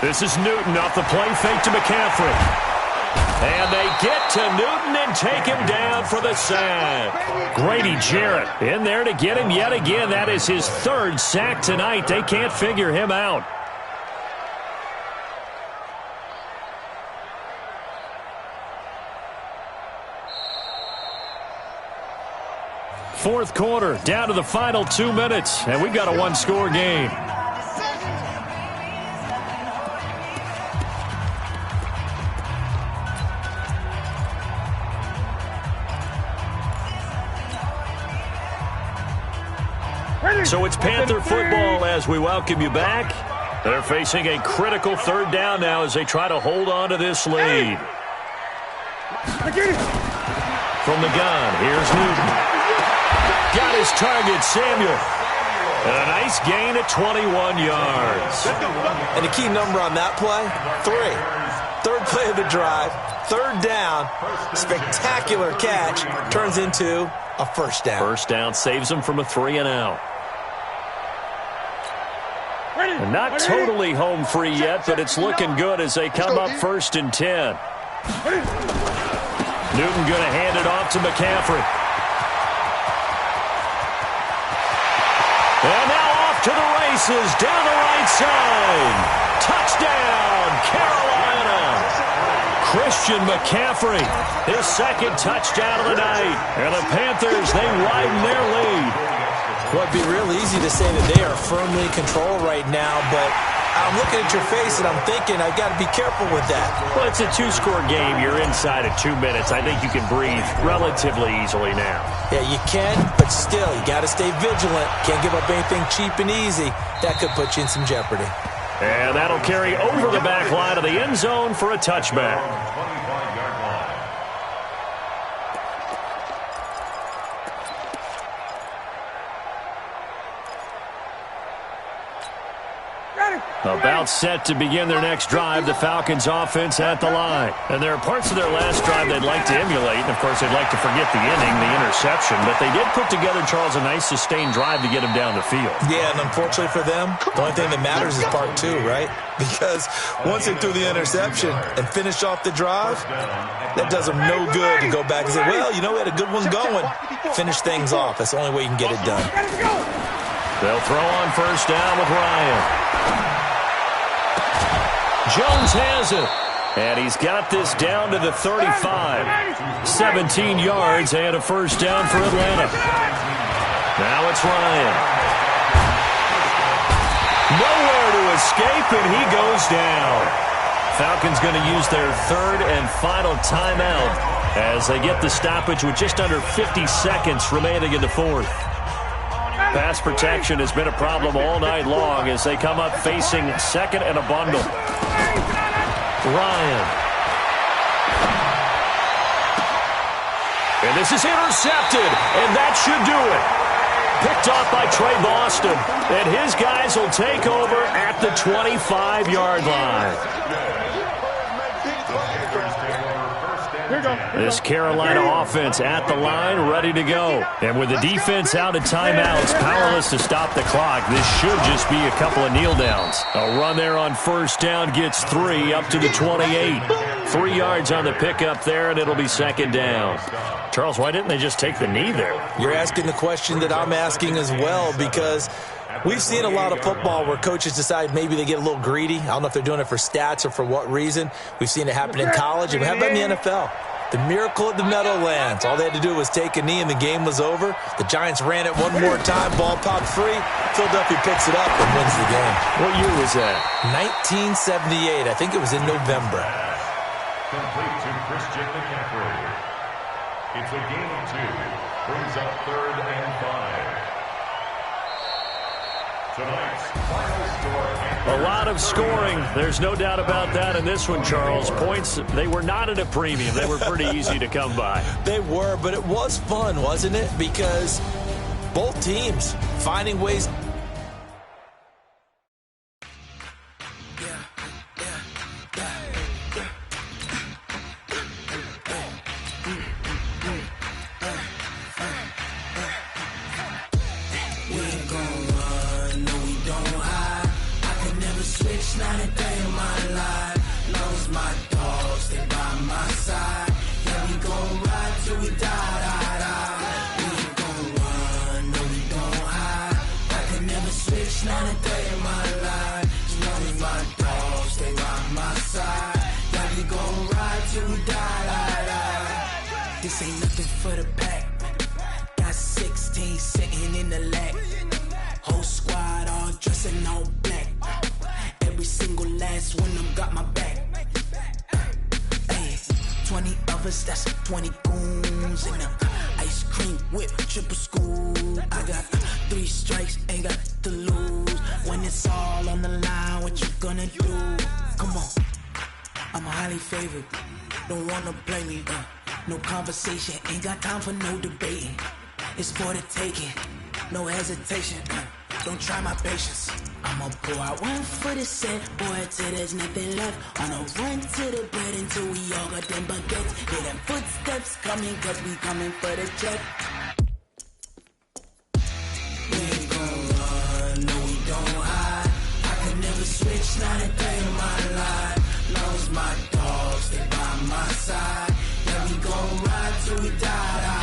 This is Newton off the play fake to McCaffrey. And they get to Newton and take him down for the sack. Grady Jarrett in there to get him yet again. That is his 3rd sack tonight. They can't figure him out. Fourth quarter, down to the final 2 minutes, and we've got a one-score game. So it's Panther football as we welcome you back. They're facing a critical 3rd down now as they try to hold on to this lead. From the gun, here's Newton. Got his target, Samuel. And a nice gain at 21 yards. And the key number on that play, 3. 3rd play of the drive, 3rd down, spectacular catch, turns into a first down. First down saves them from a 3-and-out. And not totally home free yet, but it's looking good as they come up 1st and 10. Newton going to hand it off to McCaffrey. And now off to the races down the right side. Touchdown, Carolina. Christian McCaffrey, his 2nd touchdown of the night. And the Panthers, they widen their lead. Well, it'd be real easy to say that they are firmly in control right now, but I'm looking at your face and I'm thinking I've got to be careful with that. Well, it's a 2-score game. You're inside at 2 minutes. I think you can breathe relatively easily now. Yeah, you can, but still, you got to stay vigilant. Can't give up anything cheap and easy. That could put you in some jeopardy. And that'll carry over the back line of the end zone for a touchback. Ready. About set to begin their next drive, the Falcons offense at the line. And there are parts of their last drive they'd like to emulate. And, of course, they'd like to forget the inning, the interception. But they did put together, Charles, a nice sustained drive to get them down the field. Yeah, and unfortunately for them, the only thing that matters is part two, right? Because once they threw the interception and finished off the drive, that does them no good to go back and say, well, you know, we had a good one going. Finish things off. That's the only way you can get it done. They'll throw on first down with Ryan. Jones has it, and he's got this down to the 35. 17 yards and a first down for Atlanta. Now it's Ryan. Nowhere to escape, and he goes down. Falcons going to use their third and final timeout as they get the stoppage with just under 50 seconds remaining in the fourth. Pass protection has been a problem all night long as they come up facing second and a bundle. Ryan. And this is intercepted, and that should do it. Picked off by Trey Boston, and his guys will take over at the 25-yard line. This Carolina offense at the line, ready to go. And with the defense out of timeouts, powerless to stop the clock, this should just be a couple of kneel downs. A run there on first down gets 3 up to the 28. 3 yards on the pickup there, and it'll be second down. Charles, why didn't they just take the knee there? You're asking the question that I'm asking as well, because we've seen a lot of football where coaches decide maybe they get a little greedy. I don't know if they're doing it for stats or for what reason. We've seen it happen in college, and we have it in the NFL. The miracle at the Meadowlands. All they had to do was take a knee, and the game was over. The Giants ran it one more time. Ball popped free. Philadelphia picks it up and wins the game. What year was that? 1978. I think it was in November. Complete to Christian McCaffrey. It's a gain of 2. Brings up 3rd and 5. Tonight's final score. A lot of scoring. There's no doubt about that in this one, Charles. Points, they were not at a premium. They were pretty easy to come by. They were, but it was fun, wasn't it? Because both teams finding ways. This ain't nothing for the pack. Got 16 sitting in the lag. Whole squad all dressing all black. Every single last one of them got my back. Hey, 20 of us, that's 20 goons in the ice cream whip, triple scoop. I got 3 strikes, ain't got to lose. When it's all on the line, what you gonna do? Come on, I'm highly favored. Don't wanna play me, no conversation, ain't got time for no debating. It's for the taking, no hesitation. Don't try my patience. I'ma pour out one for the set, boy, till there's nothing left. On a run to the bread until we all got them baguettes. Hear them footsteps coming, cause we coming for the check. We ain't gon' run, no we don't hide. I can never switch, not a day in my life. Long as my dogs stay by my side. Yeah, we gon' ride till we die.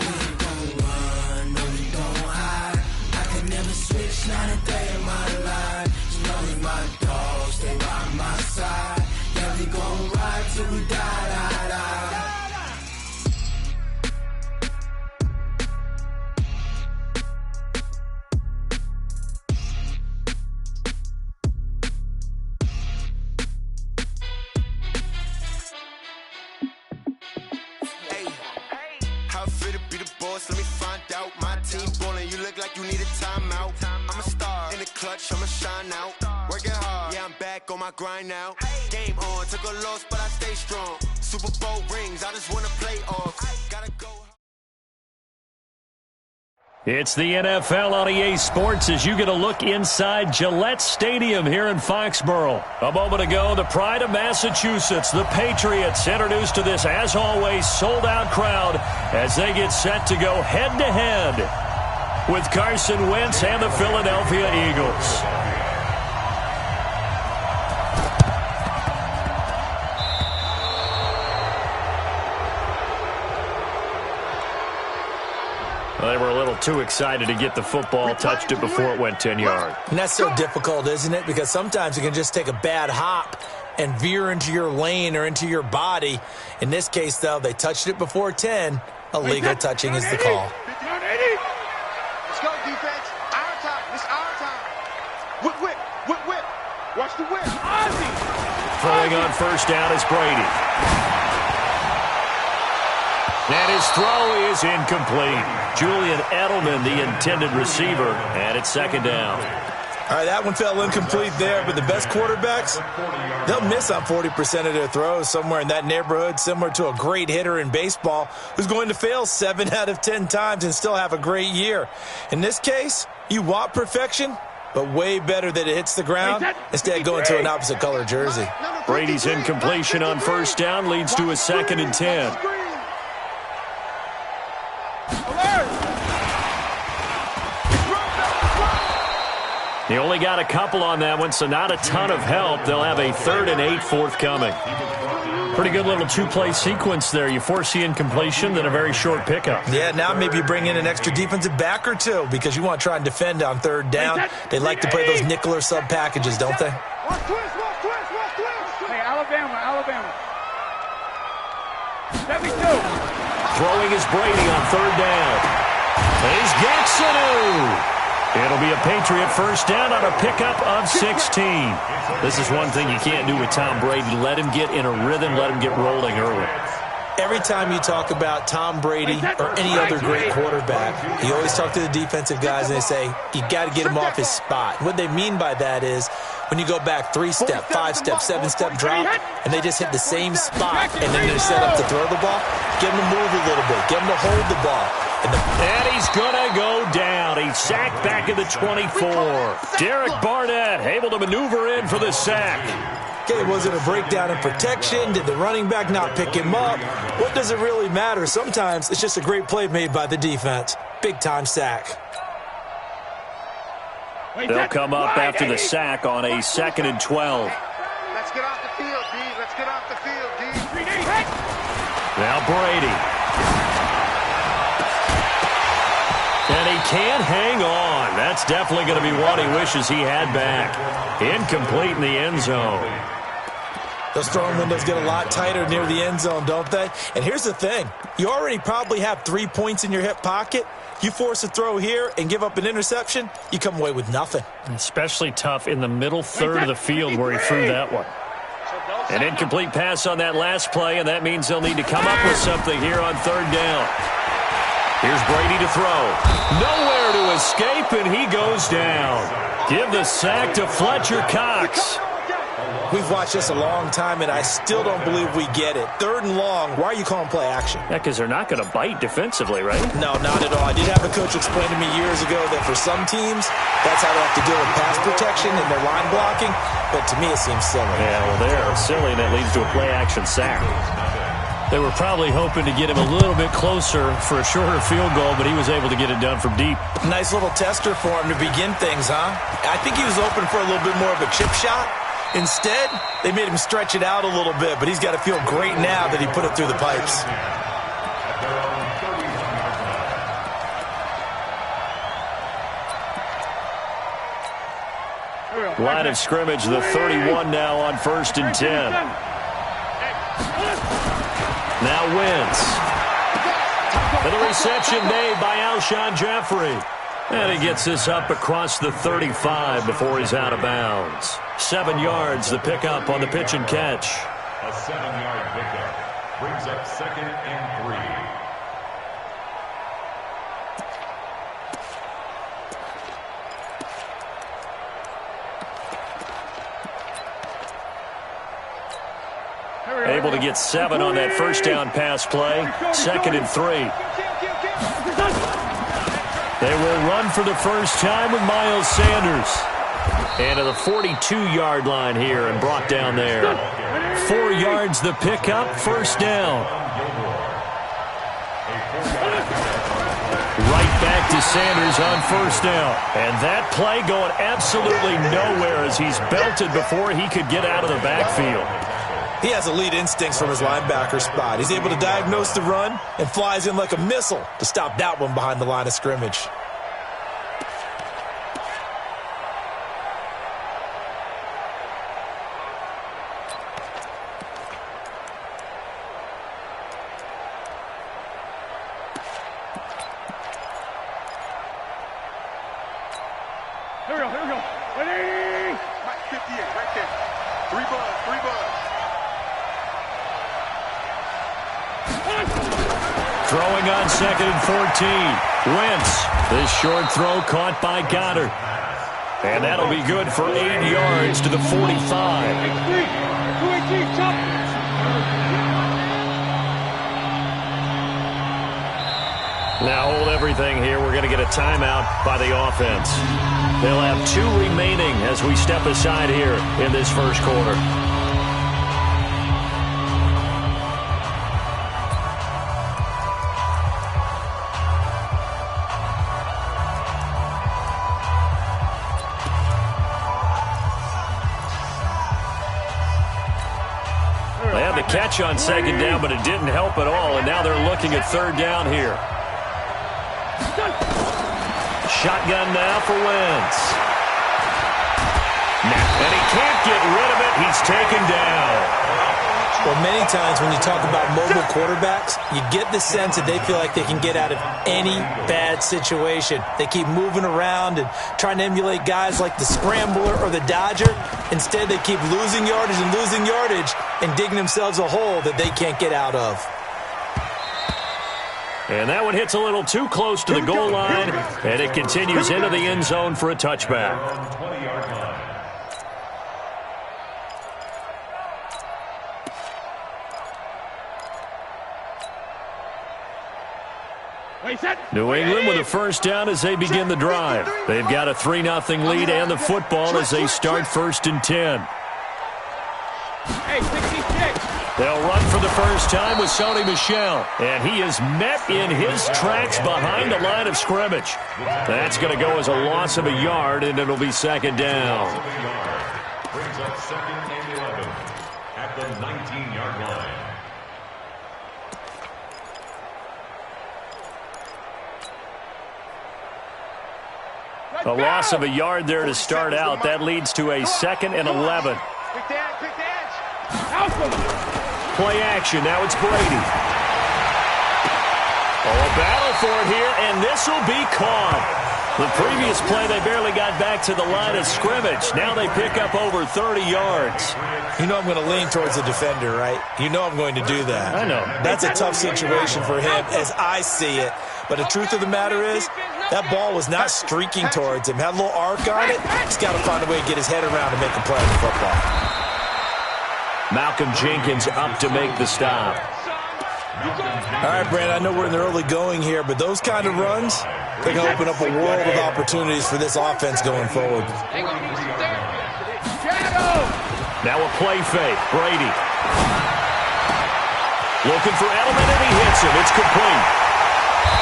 We ain't gon' run, no we don't hide. I can never switch, not a day in my life. As long as my dogs stay by my side. Yeah, we gon' ride till we die. Let me find out. My team ballin', you look like you need a timeout. I'm a star in the clutch, I'ma shine out. Working hard, yeah, I'm back on my grind now. Game on, took a loss, but I stay strong. Super Bowl rings, I just wanna play off. Gotta go. It's the NFL on EA Sports as you get a look inside Gillette Stadium here in Foxborough. A moment ago, the pride of Massachusetts, the Patriots, introduced to this, as always, sold-out crowd as they get set to go head-to-head with Carson Wentz and the Philadelphia Eagles. Well, they were a little too excited to get the football, touched it before it went 10 yards. And that's so difficult, isn't it? Because sometimes you can just take a bad hop and veer into your lane or into your body. In this case, though, they touched it before 10. Illegal touching is the call. Let's go, defense. Our time. It's our time. Whip, whip, whip, whip. Watch the whip. Throwing on first down is Brady. And his throw is incomplete. Julian Edelman, the intended receiver, and it's second down. All right, that one fell incomplete there, but the best quarterbacks, they'll miss on 40% of their throws, somewhere in that neighborhood, similar to a great hitter in baseball who's going to fail 7 out of 10 times and still have a great year. In this case, you want perfection, but way better that it hits the ground instead of going to an opposite color jersey. Brady's incompletion on first down leads to a 2nd and 10. He only got a couple on that one, so not a ton of help. They'll have a 3rd and 8 forthcoming. Pretty good little two-play sequence there. You force the incompletion, then a very short pickup. Yeah, now maybe you bring in an extra defensive back or two because you want to try and defend on 3rd down. They like to play those nickel or sub packages, don't they? Watch twist. Hey, Alabama. 72. Throwing is Brady on 3rd down. Here's Gaxonu. It'll be a Patriot first down on a pickup of 16. This is one thing you can't do with Tom Brady. Let him get in a rhythm. Let him get rolling early. Every time you talk about Tom Brady or any other great quarterback, you always talk to the defensive guys and they say, you got to get him off his spot. What they mean by that is when you go back 3-step, 5-step, 7-step drop, and they just hit the same spot and then they're set up to throw the ball, get him to move a little bit, get him to hold the ball. And he's going to go down. He's sacked back at the 24. Derek Barnett able to maneuver in for the sack. Okay, was it a breakdown in protection? Did the running back not pick him up? What does it really matter? Sometimes it's just a great play made by the defense. Big-time sack. They'll come up after the sack on a 2nd and 12. Let's get off the field, D. Let's get off the field, D. Now Brady. And he can't hang on. That's definitely going to be one he wishes he had back. Incomplete in the end zone. Those throwing windows get a lot tighter near the end zone, don't they? And here's the thing. You already probably have 3 points in your hip pocket. You force a throw here and give up an interception, you come away with nothing. Especially tough in the middle third of the field where he threw that one. An incomplete pass on that last play, and that means they'll need to come up with something here on 3rd down. Here's Brady to throw. Nowhere to escape, and he goes down. Give the sack to Fletcher Cox. We've watched this a long time, and I still don't believe we get it. 3rd and long, why are you calling play action? Yeah, because they're not going to bite defensively, right? No, not at all. I did have a coach explain to me years ago that for some teams, that's how they have to deal with pass protection and their line blocking, but to me it seems silly. Yeah, well, they're silly, and that leads to a play-action sack. They were probably hoping to get him a little bit closer for a shorter field goal, but he was able to get it done from deep. Nice little tester for him to begin things, huh? I think he was open for a little bit more of a chip shot. Instead, they made him stretch it out a little bit, but he's got to feel great now that he put it through the pipes. Line of scrimmage, the 31 now on 1st and 10. Now Wentz. And the reception made by Alshon Jeffrey. And he gets this up across the 35 before he's out of bounds. 7 yards, the pickup on the pitch and catch. A 7-yard pickup brings up 2nd and 3. Able to get 7 on that first down pass play. 2nd and 3. They for the first time with Miles Sanders. And to the 42-yard line here and brought down there. 4 yards the pickup, first down. Right back to Sanders on first down. And that play going absolutely nowhere as he's belted before he could get out of the backfield. He has elite instincts from his linebacker spot. He's able to diagnose the run and flies in like a missile to stop that one behind the line of scrimmage. Here we go. Ready? Mike 58, right there. 3 buds. Throwing on 2nd and 14. Wentz. This short throw caught by Goddard. And that'll be good for 8 yards to the 45. Now hold everything here. We're going to get a timeout by the offense. They'll have 2 remaining as we step aside here in this first quarter. They had the catch on 2nd down, but it didn't help at all, and now they're looking at 3rd down here. Shotgun now for Wentz. And he can't get rid of it. He's taken down. Well, many times when you talk about mobile quarterbacks, you get the sense that they feel like they can get out of any bad situation. They keep moving around and trying to emulate guys like the Scrambler or the Dodger. Instead, they keep losing yardage and digging themselves a hole that they can't get out of. And that one hits a little too close to the goal line, and it continues into the end zone for a touchback. New England with a first down as they begin the drive. They've got a 3-0 lead and the football as they start 1st and 10. Hey, 66. They'll run for the first time with Sony Michel, and he is met in his tracks behind the line of scrimmage. That's going to go as a loss of a yard, and it'll be 2nd down. Brings up 2nd and 11 at the 19-yard line. A loss of a yard there to start out. That leads to a 2nd and 11. Quick the edge. Play action. Now it's Brady. Oh, a battle for it here, and this will be caught. The previous play, they barely got back to the line of scrimmage. Now they pick up over 30 yards. You know I'm going to lean towards the defender, right? You know I'm going to do that. I know. That's a tough situation for him as I see it. But the truth of the matter is, that ball was not streaking towards him. Had a little arc on it. He's got to find a way to get his head around and make a play on the football. Malcolm Jenkins up to make the stop. All right, Brandon, I know we're in the early going here, but those kind of runs, they're going to open up a world of opportunities for this offense going forward. Now a play fake. Brady. Looking for Edelman, and he hits him. It's complete.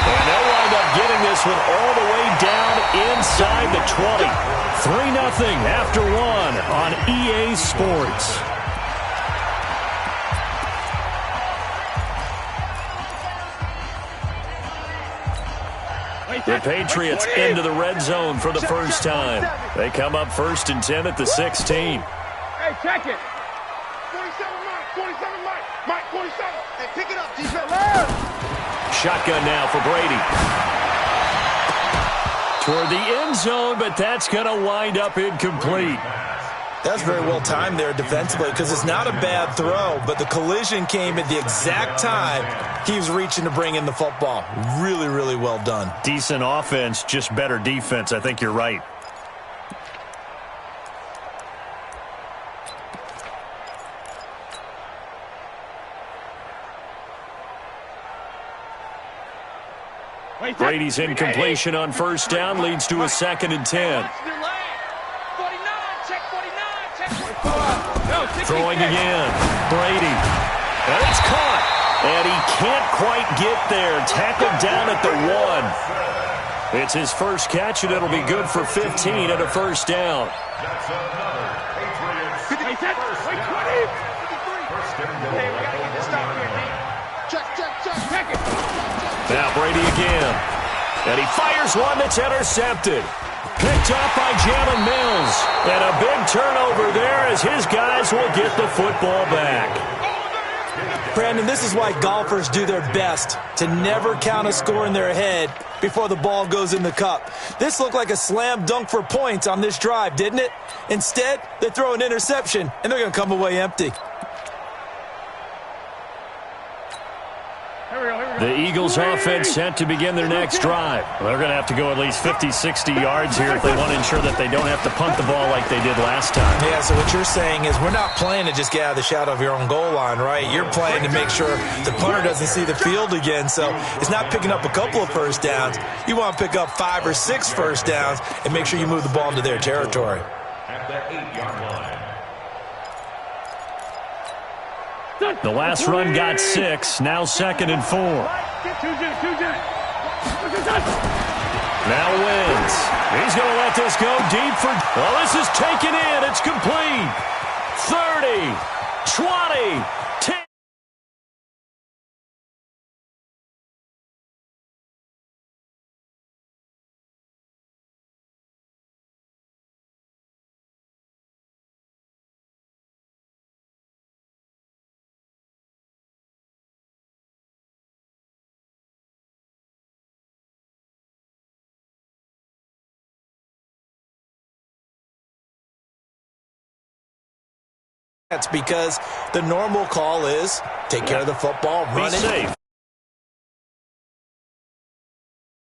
And they'll wind up getting this one all the way down inside the 20. 3-0 after 1 on EA Sports. The Patriots into the red zone for the first time. They come up 1st and 10 at the 16. Hey, check it. 47 Mike. Mike, 47. Hey, pick it up, defense. Shotgun now for Brady. Toward the end zone, but that's going to wind up incomplete. That's very well timed there defensively because it's not a bad throw, but the collision came at the exact time he was reaching to bring in the football. Really, really well done. Decent offense, just better defense. I think you're right. Brady's incompletion on first down leads to a 2nd and 10. Throwing again. Brady. And it's caught. And he can't quite get there. Tackled down at the 1. It's his first catch, and it'll be good for 15 and a first down. That's another Patriots. Hey, 20. Hey, we got to get this stop here, D. Check it. Now Brady again. And he fires one that's intercepted. Picked up by Jalen Mills. And a big turnover there as his guys will get the football back. Brandon, this is why golfers do their best to never count a score in their head before the ball goes in the cup. This looked like a slam dunk for points on this drive, didn't it? Instead, they throw an interception, and they're going to come away empty. The Eagles offense set to begin their next drive. They're going to have to go at least 50, 60 yards here if they want to ensure that they don't have to punt the ball like they did last time. Yeah, so what you're saying is we're not playing to just get out of the shadow of your own goal line, right? You're playing to make sure the punter doesn't see the field again. So it's not picking up a couple of first downs. You want to pick up 5 or 6 first downs and make sure you move the ball into their territory. At the 8-yard line. The last run got 6, now 2nd and 4. Now wins. He's going to let this go deep for... Well, this is taken in. It's complete. 30, 20, 10. That's because the normal call is take care of the football, run it. Be safe.